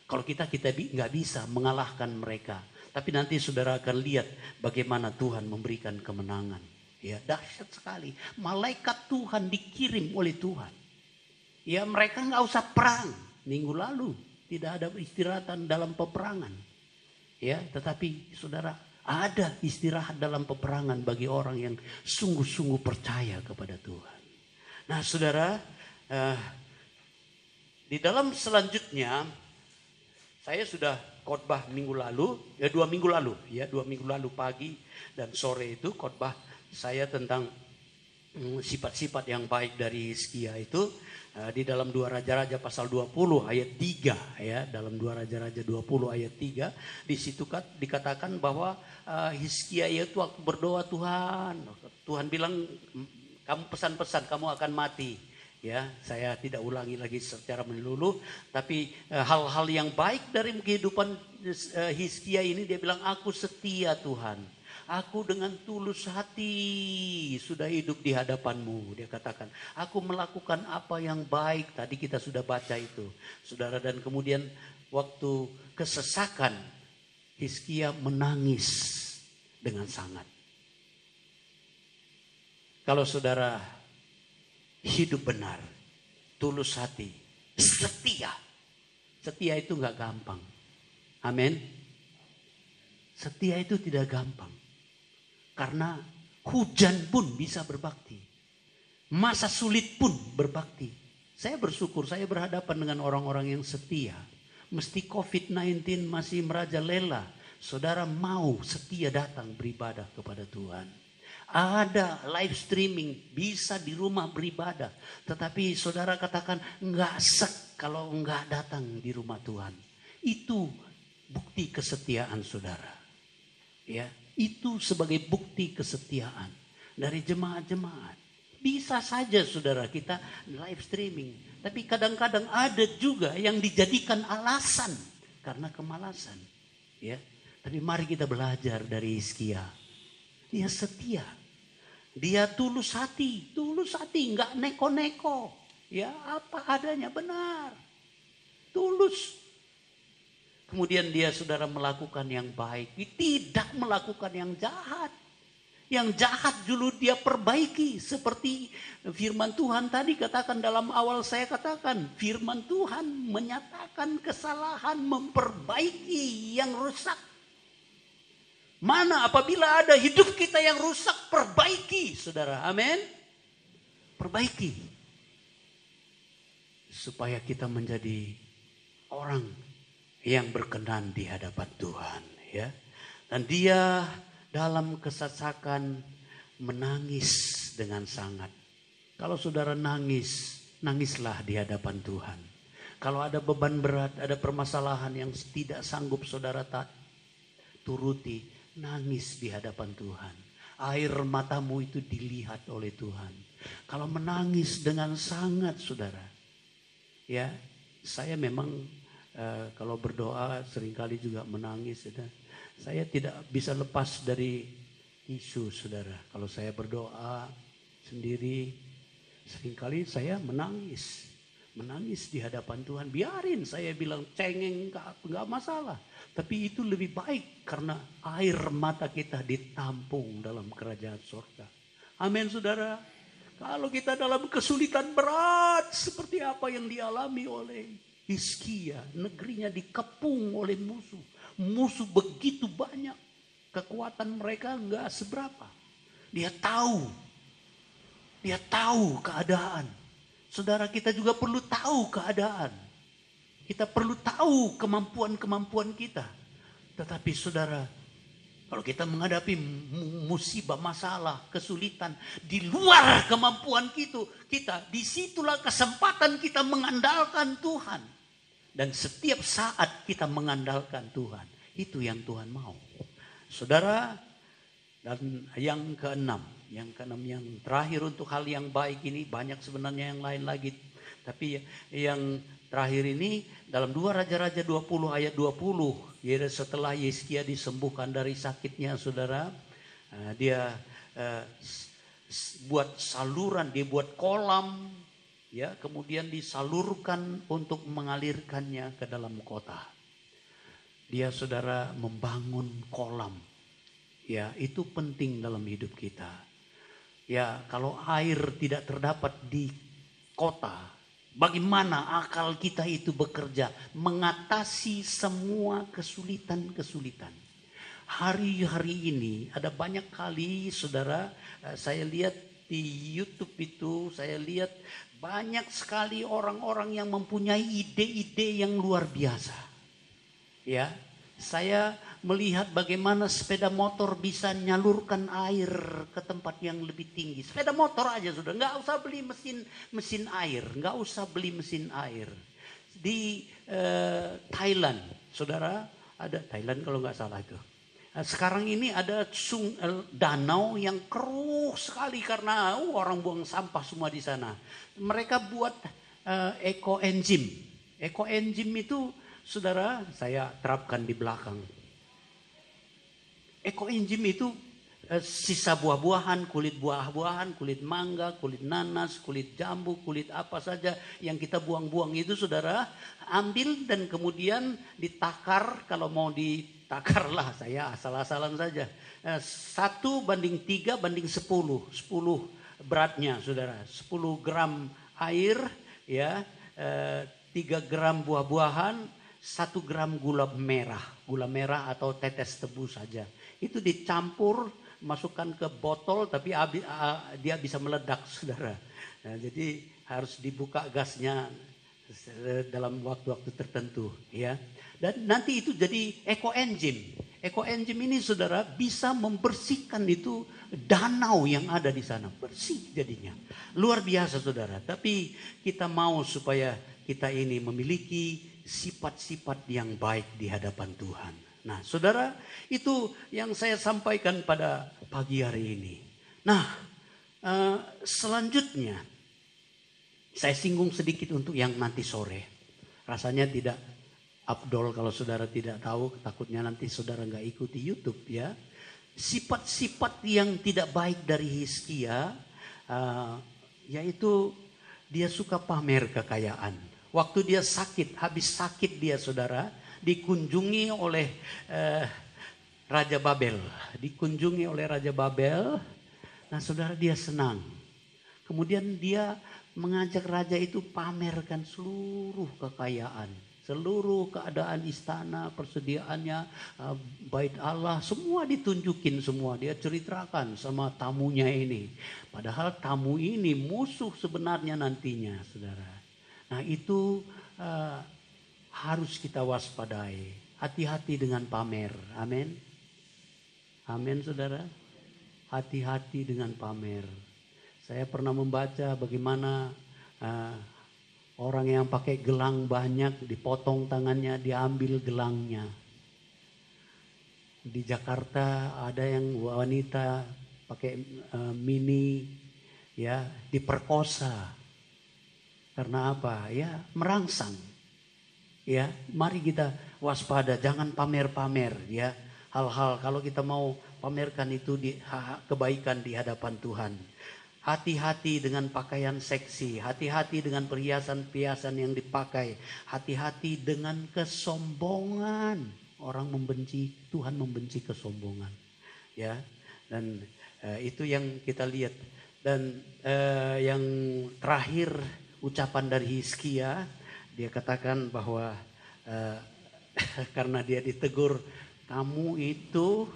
Kalau kita gak bisa mengalahkan mereka. Tapi nanti saudara akan lihat bagaimana Tuhan memberikan kemenangan. Ya, dahsyat sekali. Malaikat Tuhan dikirim oleh Tuhan. Ya, mereka gak usah perang. Minggu lalu tidak ada istirahatan dalam peperangan. Ya, tetapi saudara ada istirahat dalam peperangan bagi orang yang sungguh-sungguh percaya kepada Tuhan. Nah, saudara, di dalam selanjutnya saya sudah khotbah minggu lalu, 2 minggu lalu, 2 minggu lalu pagi dan sore itu khotbah saya tentang sifat-sifat yang baik dari Hizkia itu. Di dalam 2 Raja-Raja pasal 20 ayat 3 ya, dalam 2 Raja-Raja 20 ayat 3 di situ dikatakan bahwa Hizkia itu waktu berdoa Tuhan bilang kamu pesan-pesan kamu akan mati ya. Saya tidak ulangi lagi secara menyeluruh, tapi hal-hal yang baik dari kehidupan Hizkia ini dia bilang aku setia Tuhan. Aku dengan tulus hati sudah hidup di hadapanmu. Dia katakan, aku melakukan apa yang baik. Tadi kita sudah baca itu. Saudara, dan kemudian waktu kesesakan, Hizkia menangis dengan sangat. Kalau saudara hidup benar, tulus hati, setia. Setia itu gak gampang. Amin. Setia itu tidak gampang. Karena hujan pun bisa berbakti. Masa sulit pun berbakti. Saya bersyukur saya berhadapan dengan orang-orang yang setia. Mesti COVID-19 masih merajalela. Saudara mau setia datang beribadah kepada Tuhan. Ada live streaming, bisa di rumah beribadah. Tetapi saudara katakan enggak kalau enggak datang di rumah Tuhan. Itu bukti kesetiaan saudara. Ya. Itu sebagai bukti kesetiaan dari jemaat-jemaat. Bisa saja saudara kita live streaming. Tapi kadang-kadang ada juga yang dijadikan alasan karena kemalasan. Ya. Tapi mari kita belajar dari Hizkia. Dia setia. Dia tulus hati, enggak neko-neko. Ya, apa adanya benar. Tulus. Kemudian dia saudara melakukan yang baik. Tidak melakukan yang jahat. Yang jahat dulu dia perbaiki. Seperti firman Tuhan tadi katakan dalam awal saya katakan. Firman Tuhan menyatakan kesalahan, memperbaiki yang rusak. Mana apabila ada hidup kita yang rusak, perbaiki saudara. Amin. Perbaiki. Supaya kita menjadi orang yang berkenan di hadapan Tuhan ya. Dan dia dalam kesesakan menangis dengan sangat. Kalau saudara nangis, nangislah di hadapan Tuhan. Kalau ada beban berat, ada permasalahan yang tidak sanggup saudara turuti, nangis di hadapan Tuhan. Air matamu itu dilihat oleh Tuhan. Kalau menangis dengan sangat saudara, ya saya memang kalau berdoa seringkali juga menangis. Ya. Saya tidak bisa lepas dari isu saudara. Kalau saya berdoa sendiri, seringkali saya menangis. Menangis di hadapan Tuhan. Biarin saya bilang cengeng, gak masalah. Tapi itu lebih baik karena air mata kita ditampung dalam kerajaan surga. Amin saudara. Kalau kita dalam kesulitan berat seperti apa yang dialami oleh Hizkia, negerinya dikepung oleh musuh. Musuh begitu banyak. Kekuatan mereka gak seberapa. Dia tahu keadaan. Saudara, kita juga perlu tahu keadaan. Kita perlu tahu kemampuan-kemampuan kita. Tetapi saudara, kalau kita menghadapi musibah, masalah, kesulitan di luar kemampuan kita, disitulah kesempatan kita mengandalkan Tuhan. Dan setiap saat kita mengandalkan Tuhan, itu yang Tuhan mau. Saudara, dan yang keenam yang terakhir untuk hal yang baik ini, banyak sebenarnya yang lain lagi. Tapi yang terakhir ini dalam 2 Raja-Raja 20 ayat 20. Ya, setelah Hizkia disembuhkan dari sakitnya saudara. Dia buat saluran, dia buat kolam. Ya, kemudian disalurkan untuk mengalirkannya ke dalam kota. Dia saudara membangun kolam. Ya, itu penting dalam hidup kita. Ya, kalau air tidak terdapat di kota, bagaimana akal kita itu bekerja mengatasi semua kesulitan-kesulitan. Hari-hari ini ada banyak kali saudara, saya lihat di YouTube itu, saya lihat banyak sekali orang-orang yang mempunyai ide-ide yang luar biasa. Ya, saya melihat bagaimana sepeda motor bisa nyalurkan air ke tempat yang lebih tinggi. Sepeda motor aja sudah, nggak usah beli mesin air, nggak usah beli mesin air. Di Thailand, saudara, ada Thailand kalau nggak salah itu. Sekarang ini ada danau yang keruh sekali karena orang buang sampah semua di sana. Mereka buat eco-enzim. Eco-enzim itu, saudara, saya terapkan di belakang. Eco-enzim itu sisa buah-buahan, kulit buah-buahan, kulit mangga, kulit nanas, kulit jambu, kulit apa saja yang kita buang-buang itu saudara, ambil dan kemudian ditakar. Kalau mau ditakar lah, saya asal-asalan saja. 1:3:10 beratnya saudara. 10 gram air, ya, 3 gram buah-buahan, 1 gram gula merah atau tetes tebu saja. Itu dicampur, masukkan ke botol, tapi dia bisa meledak saudara. Nah, jadi harus dibuka gasnya dalam waktu-waktu tertentu, ya. Dan nanti itu jadi eco-enzim. Eco-enzim ini saudara bisa membersihkan itu danau yang ada di sana, bersih jadinya. Luar biasa saudara. Tapi kita mau supaya kita ini memiliki sifat-sifat yang baik di hadapan Tuhan. Nah saudara, itu yang saya sampaikan pada pagi hari ini. Nah selanjutnya saya singgung sedikit untuk yang nanti sore. Rasanya tidak afdol kalau saudara tidak tahu, takutnya nanti saudara nggak ikuti YouTube ya. Sifat-sifat yang tidak baik dari Hizkia, yaitu dia suka pamer kekayaan. Waktu dia sakit, habis sakit dia saudara, dikunjungi oleh Raja Babel. Dikunjungi oleh Raja Babel. Nah saudara, dia senang. Kemudian dia mengajak raja itu pamerkan seluruh kekayaan. Seluruh keadaan istana, persediaannya, bait Allah, semua ditunjukin semua. Dia ceritakan sama tamunya ini. Padahal tamu ini musuh sebenarnya nantinya saudara. Nah itu harus kita waspadai. Hati-hati dengan pamer. Amin. Amin saudara. Hati-hati dengan pamer. Saya pernah membaca bagaimana Orang yang pakai gelang banyak, dipotong tangannya, diambil gelangnya. Di Jakarta ada yang wanita pakai mini, ya, diperkosa. Karena apa? Ya, merangsang. Ya, mari kita waspada, jangan pamer-pamer, ya. Hal-hal kalau kita mau pamerkan itu kebaikan di hadapan Tuhan. Hati-hati dengan pakaian seksi, hati-hati dengan perhiasan-perhiasan yang dipakai, hati-hati dengan kesombongan. Orang membenci, Tuhan membenci kesombongan. Ya, dan itu yang kita lihat. Dan yang terakhir ucapan dari Hizkia, dia katakan bahwa karena dia ditegur, kamu itu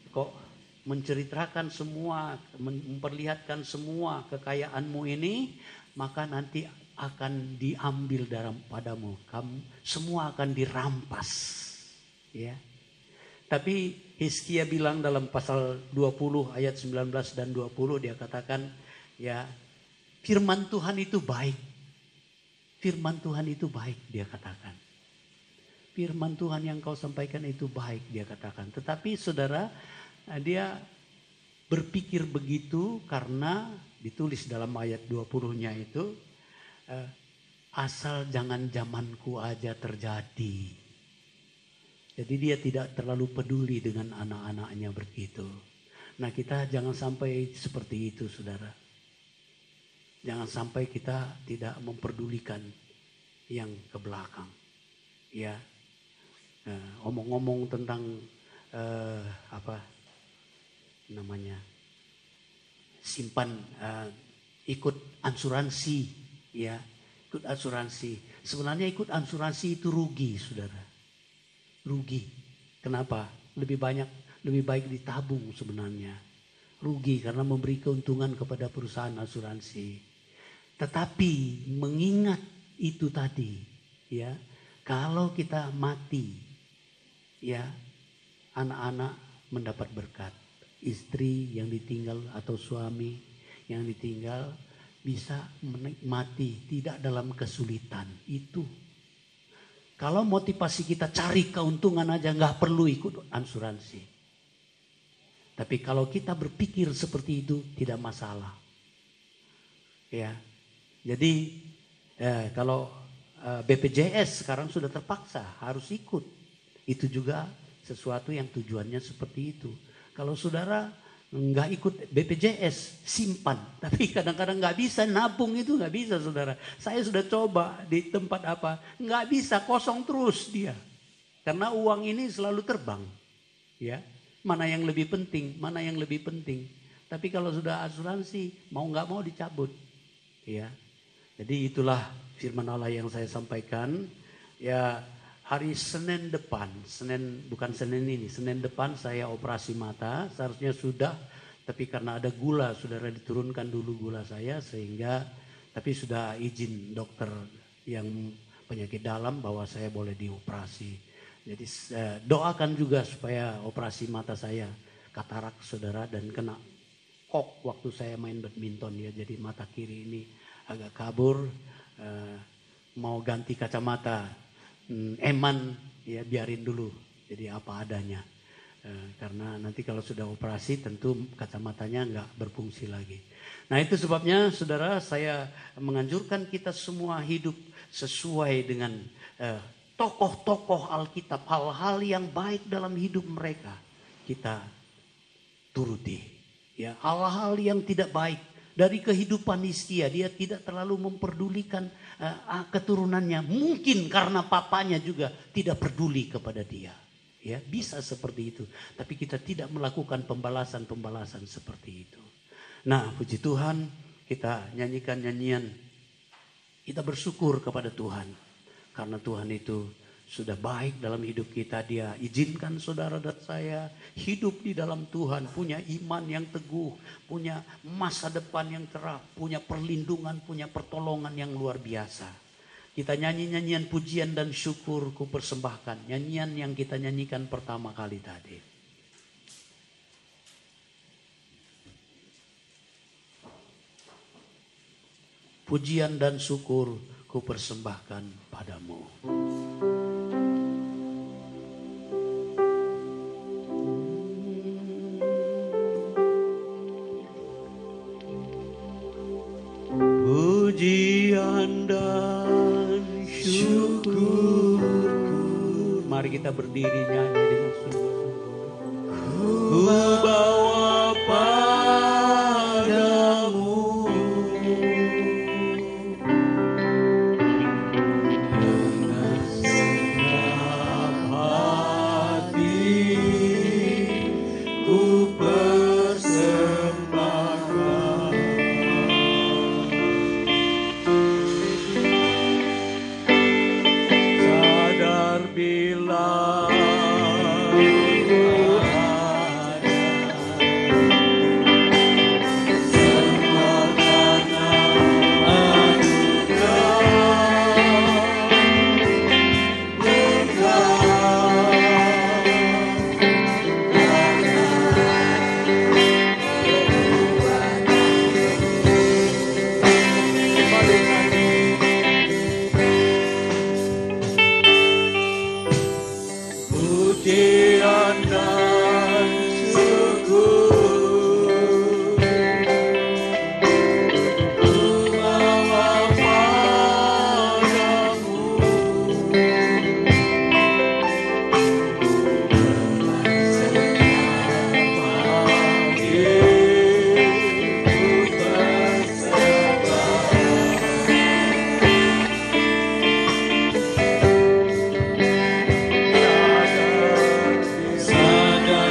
kok menceritakan semua, memperlihatkan semua kekayaanmu ini, maka nanti akan diambil padamu. Kamu semua akan dirampas. Ya. Tapi Hizkia bilang dalam pasal 20 ayat 19 dan 20, dia katakan, ya, firman Tuhan itu baik. Firman Tuhan itu baik, dia katakan. Firman Tuhan yang kau sampaikan itu baik, dia katakan. Tetapi saudara, dia berpikir begitu karena ditulis dalam ayat 20-nya itu, asal jangan zamanku aja terjadi. Jadi dia tidak terlalu peduli dengan anak-anaknya begitu. Nah, kita jangan sampai seperti itu, saudara. Jangan sampai kita tidak memperdulikan yang ke belakang. Ya, omong-omong tentang apa namanya, simpan, ikut asuransi, ya, ikut asuransi. Sebenarnya ikut asuransi itu rugi, saudara. Rugi. Kenapa? Lebih baik ditabung sebenarnya. Rugi karena memberi keuntungan kepada perusahaan asuransi. Tetapi mengingat itu tadi, ya, kalau kita mati, ya, anak-anak mendapat berkat. Istri yang ditinggal atau suami yang ditinggal bisa menikmati, tidak dalam kesulitan. Itu. Kalau motivasi kita cari keuntungan aja, nggak perlu ikut asuransi. Tapi kalau kita berpikir seperti itu, tidak masalah. Ya, jadi kalau BPJS sekarang sudah terpaksa harus ikut. Itu juga sesuatu yang tujuannya seperti itu. Kalau saudara nggak ikut BPJS, simpan. Tapi kadang-kadang nggak bisa nabung, itu nggak bisa, saudara. Saya sudah coba di tempat apa, nggak bisa, kosong terus dia. Karena uang ini selalu terbang. Ya, mana yang lebih penting, mana yang lebih penting. Tapi kalau sudah asuransi, mau nggak mau dicabut. Ya, jadi itulah firman Allah yang saya sampaikan. Ya, hari Senin depan, Senin depan saya operasi mata, seharusnya sudah, tapi karena ada gula, saudara, diturunkan dulu gula saya, sehingga, tapi sudah izin dokter yang penyakit dalam bahwa saya boleh dioperasi. Jadi doakan juga supaya operasi mata saya katarak, saudara, dan kena kok waktu saya main badminton, ya, jadi mata kiri ini agak kabur, mau ganti kacamata. Eman, ya, biarin dulu jadi apa adanya, karena nanti kalau sudah operasi tentu kacamatanya nggak berfungsi lagi. Nah, itu sebabnya, saudara, saya menganjurkan kita semua hidup sesuai dengan tokoh-tokoh Alkitab. Hal-hal yang baik dalam hidup mereka kita turuti, ya. Hal-hal yang tidak baik dari kehidupan Hizkia, dia tidak terlalu memperdulikan keturunannya. Mungkin karena papanya juga tidak peduli kepada dia. Ya, bisa seperti itu. Tapi kita tidak melakukan pembalasan-pembalasan seperti itu. Nah, puji Tuhan, kita nyanyikan nyanyian. Kita bersyukur kepada Tuhan. Karena Tuhan itu sudah baik dalam hidup kita. Dia izinkan saudara dan saya hidup di dalam Tuhan. Punya iman yang teguh. Punya masa depan yang cerah. Punya perlindungan, punya pertolongan yang luar biasa. Kita nyanyi nyanyian pujian dan syukur ku persembahkan. Nyanyian yang kita nyanyikan pertama kali tadi. Pujian dan syukur ku persembahkan padamu. Pujian dan syukur. Mari kita berdiri nyanyi dengan sungguh-sungguh. Ku bawa padamu dengan segenap hati, ku persembahkan. Sadar bila pujian dan syukur, ku bawa padamu dengan segenap hati, ku sadar bila ku ada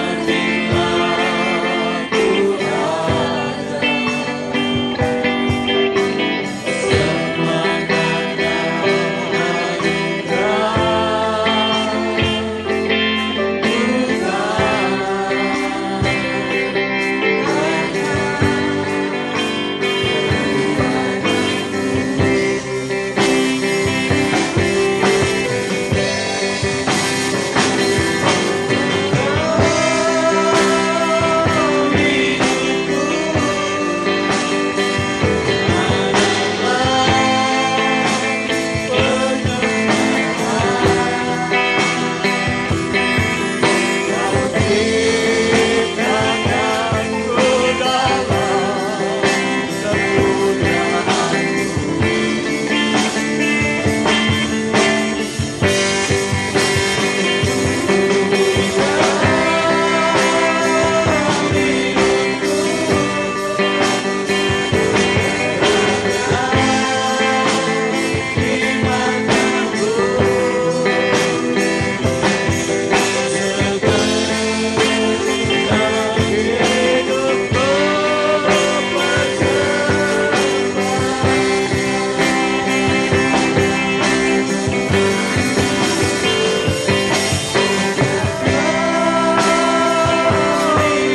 semangatnya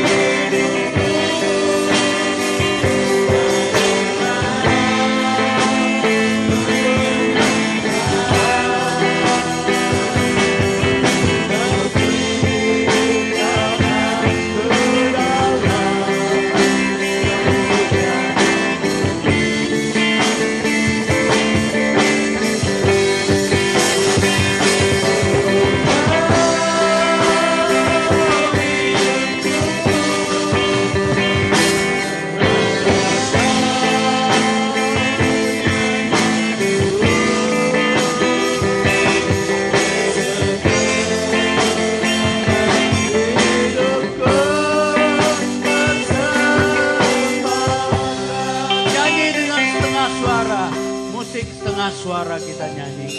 setengah suara kita nyanyi.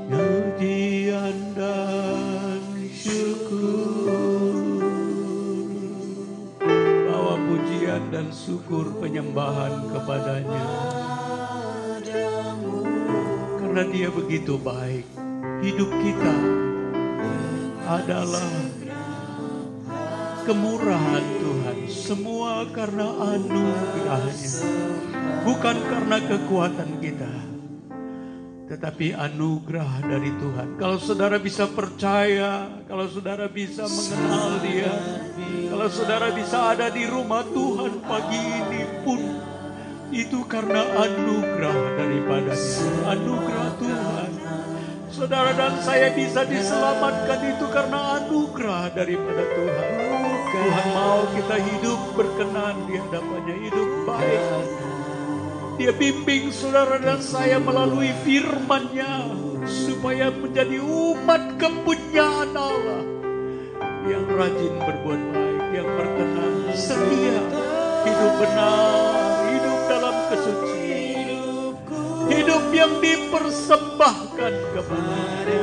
Pujian dan syukur, bawa pujian dan syukur penyembahan kepadanya, karena Dia begitu baik. Hidup kita adalah kemurahan Tuhan, semua karena anugerahnya, bukan karena kekuatan kita, tetapi anugerah dari Tuhan. Kalau saudara bisa percaya, kalau saudara bisa mengenal Dia, kalau saudara bisa ada di rumah Tuhan pagi ini pun, Itu karena anugerah daripadanya, anugerah Tuhan. Saudara dan saya bisa diselamatkan itu karena anugerah daripada Tuhan. Tuhan mau kita hidup berkenan di hadapannya, hidup baik. Dia bimbing saudara dan saya melalui firman-Nya supaya menjadi umat kepunyaan Allah yang rajin berbuat baik, yang berkenan, setia, hidup benar, hidup dalam kesucian, hidup yang dipersembahkan kepada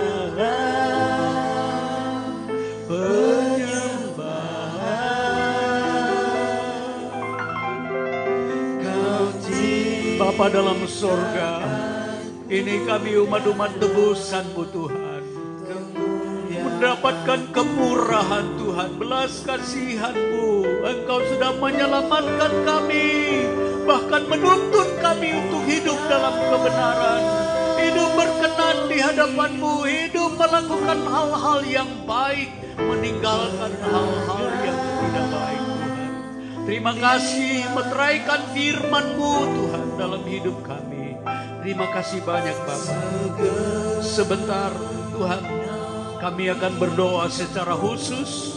Bapa dalam surga, ini kami umat-umat tebusan-Mu Tuhan, mendapatkan kemurahan Tuhan, belas kasihan-Mu. Engkau sudah menyelamatkan kami, bahkan menuntun kami untuk hidup dalam kebenaran, hidup berkenan di hadapan-Mu, hidup melakukan hal-hal yang baik, meninggalkan hal-hal yang tidak baik. Terima kasih meteraikan firman-Mu Tuhan dalam hidup kami. Terima kasih banyak Bapa. Sebentar Tuhan, kami akan berdoa secara khusus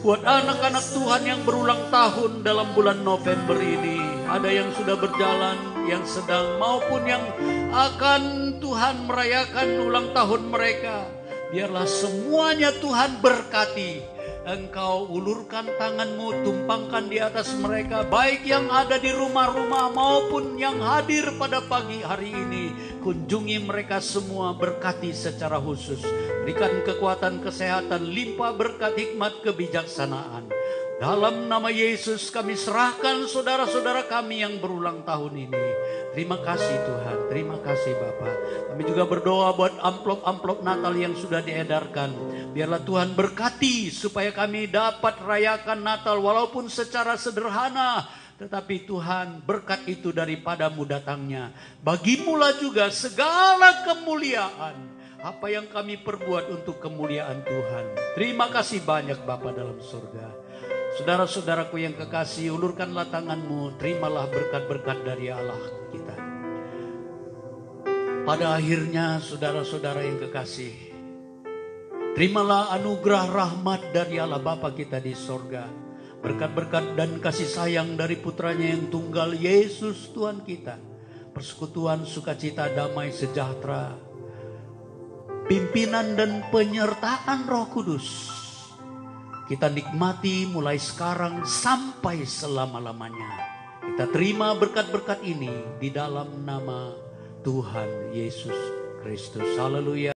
buat anak-anak Tuhan yang berulang tahun dalam bulan November ini. Ada yang sudah berjalan, yang sedang maupun yang akan Tuhan merayakan ulang tahun mereka. Biarlah semuanya Tuhan berkati. Engkau ulurkan tangan-Mu, tumpangkan di atas mereka, baik yang ada di rumah-rumah maupun yang hadir pada pagi hari ini. Kunjungi mereka semua, berkati secara khusus. Berikan kekuatan, kesehatan, limpah berkat, hikmat, kebijaksanaan. Dalam nama Yesus kami serahkan saudara-saudara kami yang berulang tahun ini. Terima kasih Tuhan, terima kasih Bapa. Kami juga berdoa buat amplop-amplop Natal yang sudah diedarkan. Biarlah Tuhan berkati supaya kami dapat rayakan Natal walaupun secara sederhana. Tetapi Tuhan, berkat itu daripada-Mu datangnya. Bagi-Mulah juga segala kemuliaan. Apa yang kami perbuat untuk kemuliaan Tuhan. Terima kasih banyak Bapa dalam surga. Saudara-saudaraku yang kekasih, ulurkanlah tangan-Mu, terimalah berkat-berkat dari Allah kita. Pada akhirnya saudara-saudara yang kekasih, terimalah anugerah rahmat dari Allah Bapa kita di sorga. Berkat-berkat dan kasih sayang dari putranya yang tunggal, Yesus Tuhan kita. Persekutuan, sukacita, damai, sejahtera, pimpinan dan penyertaan Roh Kudus. Kita nikmati mulai sekarang sampai selama-lamanya. Kita terima berkat-berkat ini di dalam nama Tuhan Yesus Kristus. Haleluya.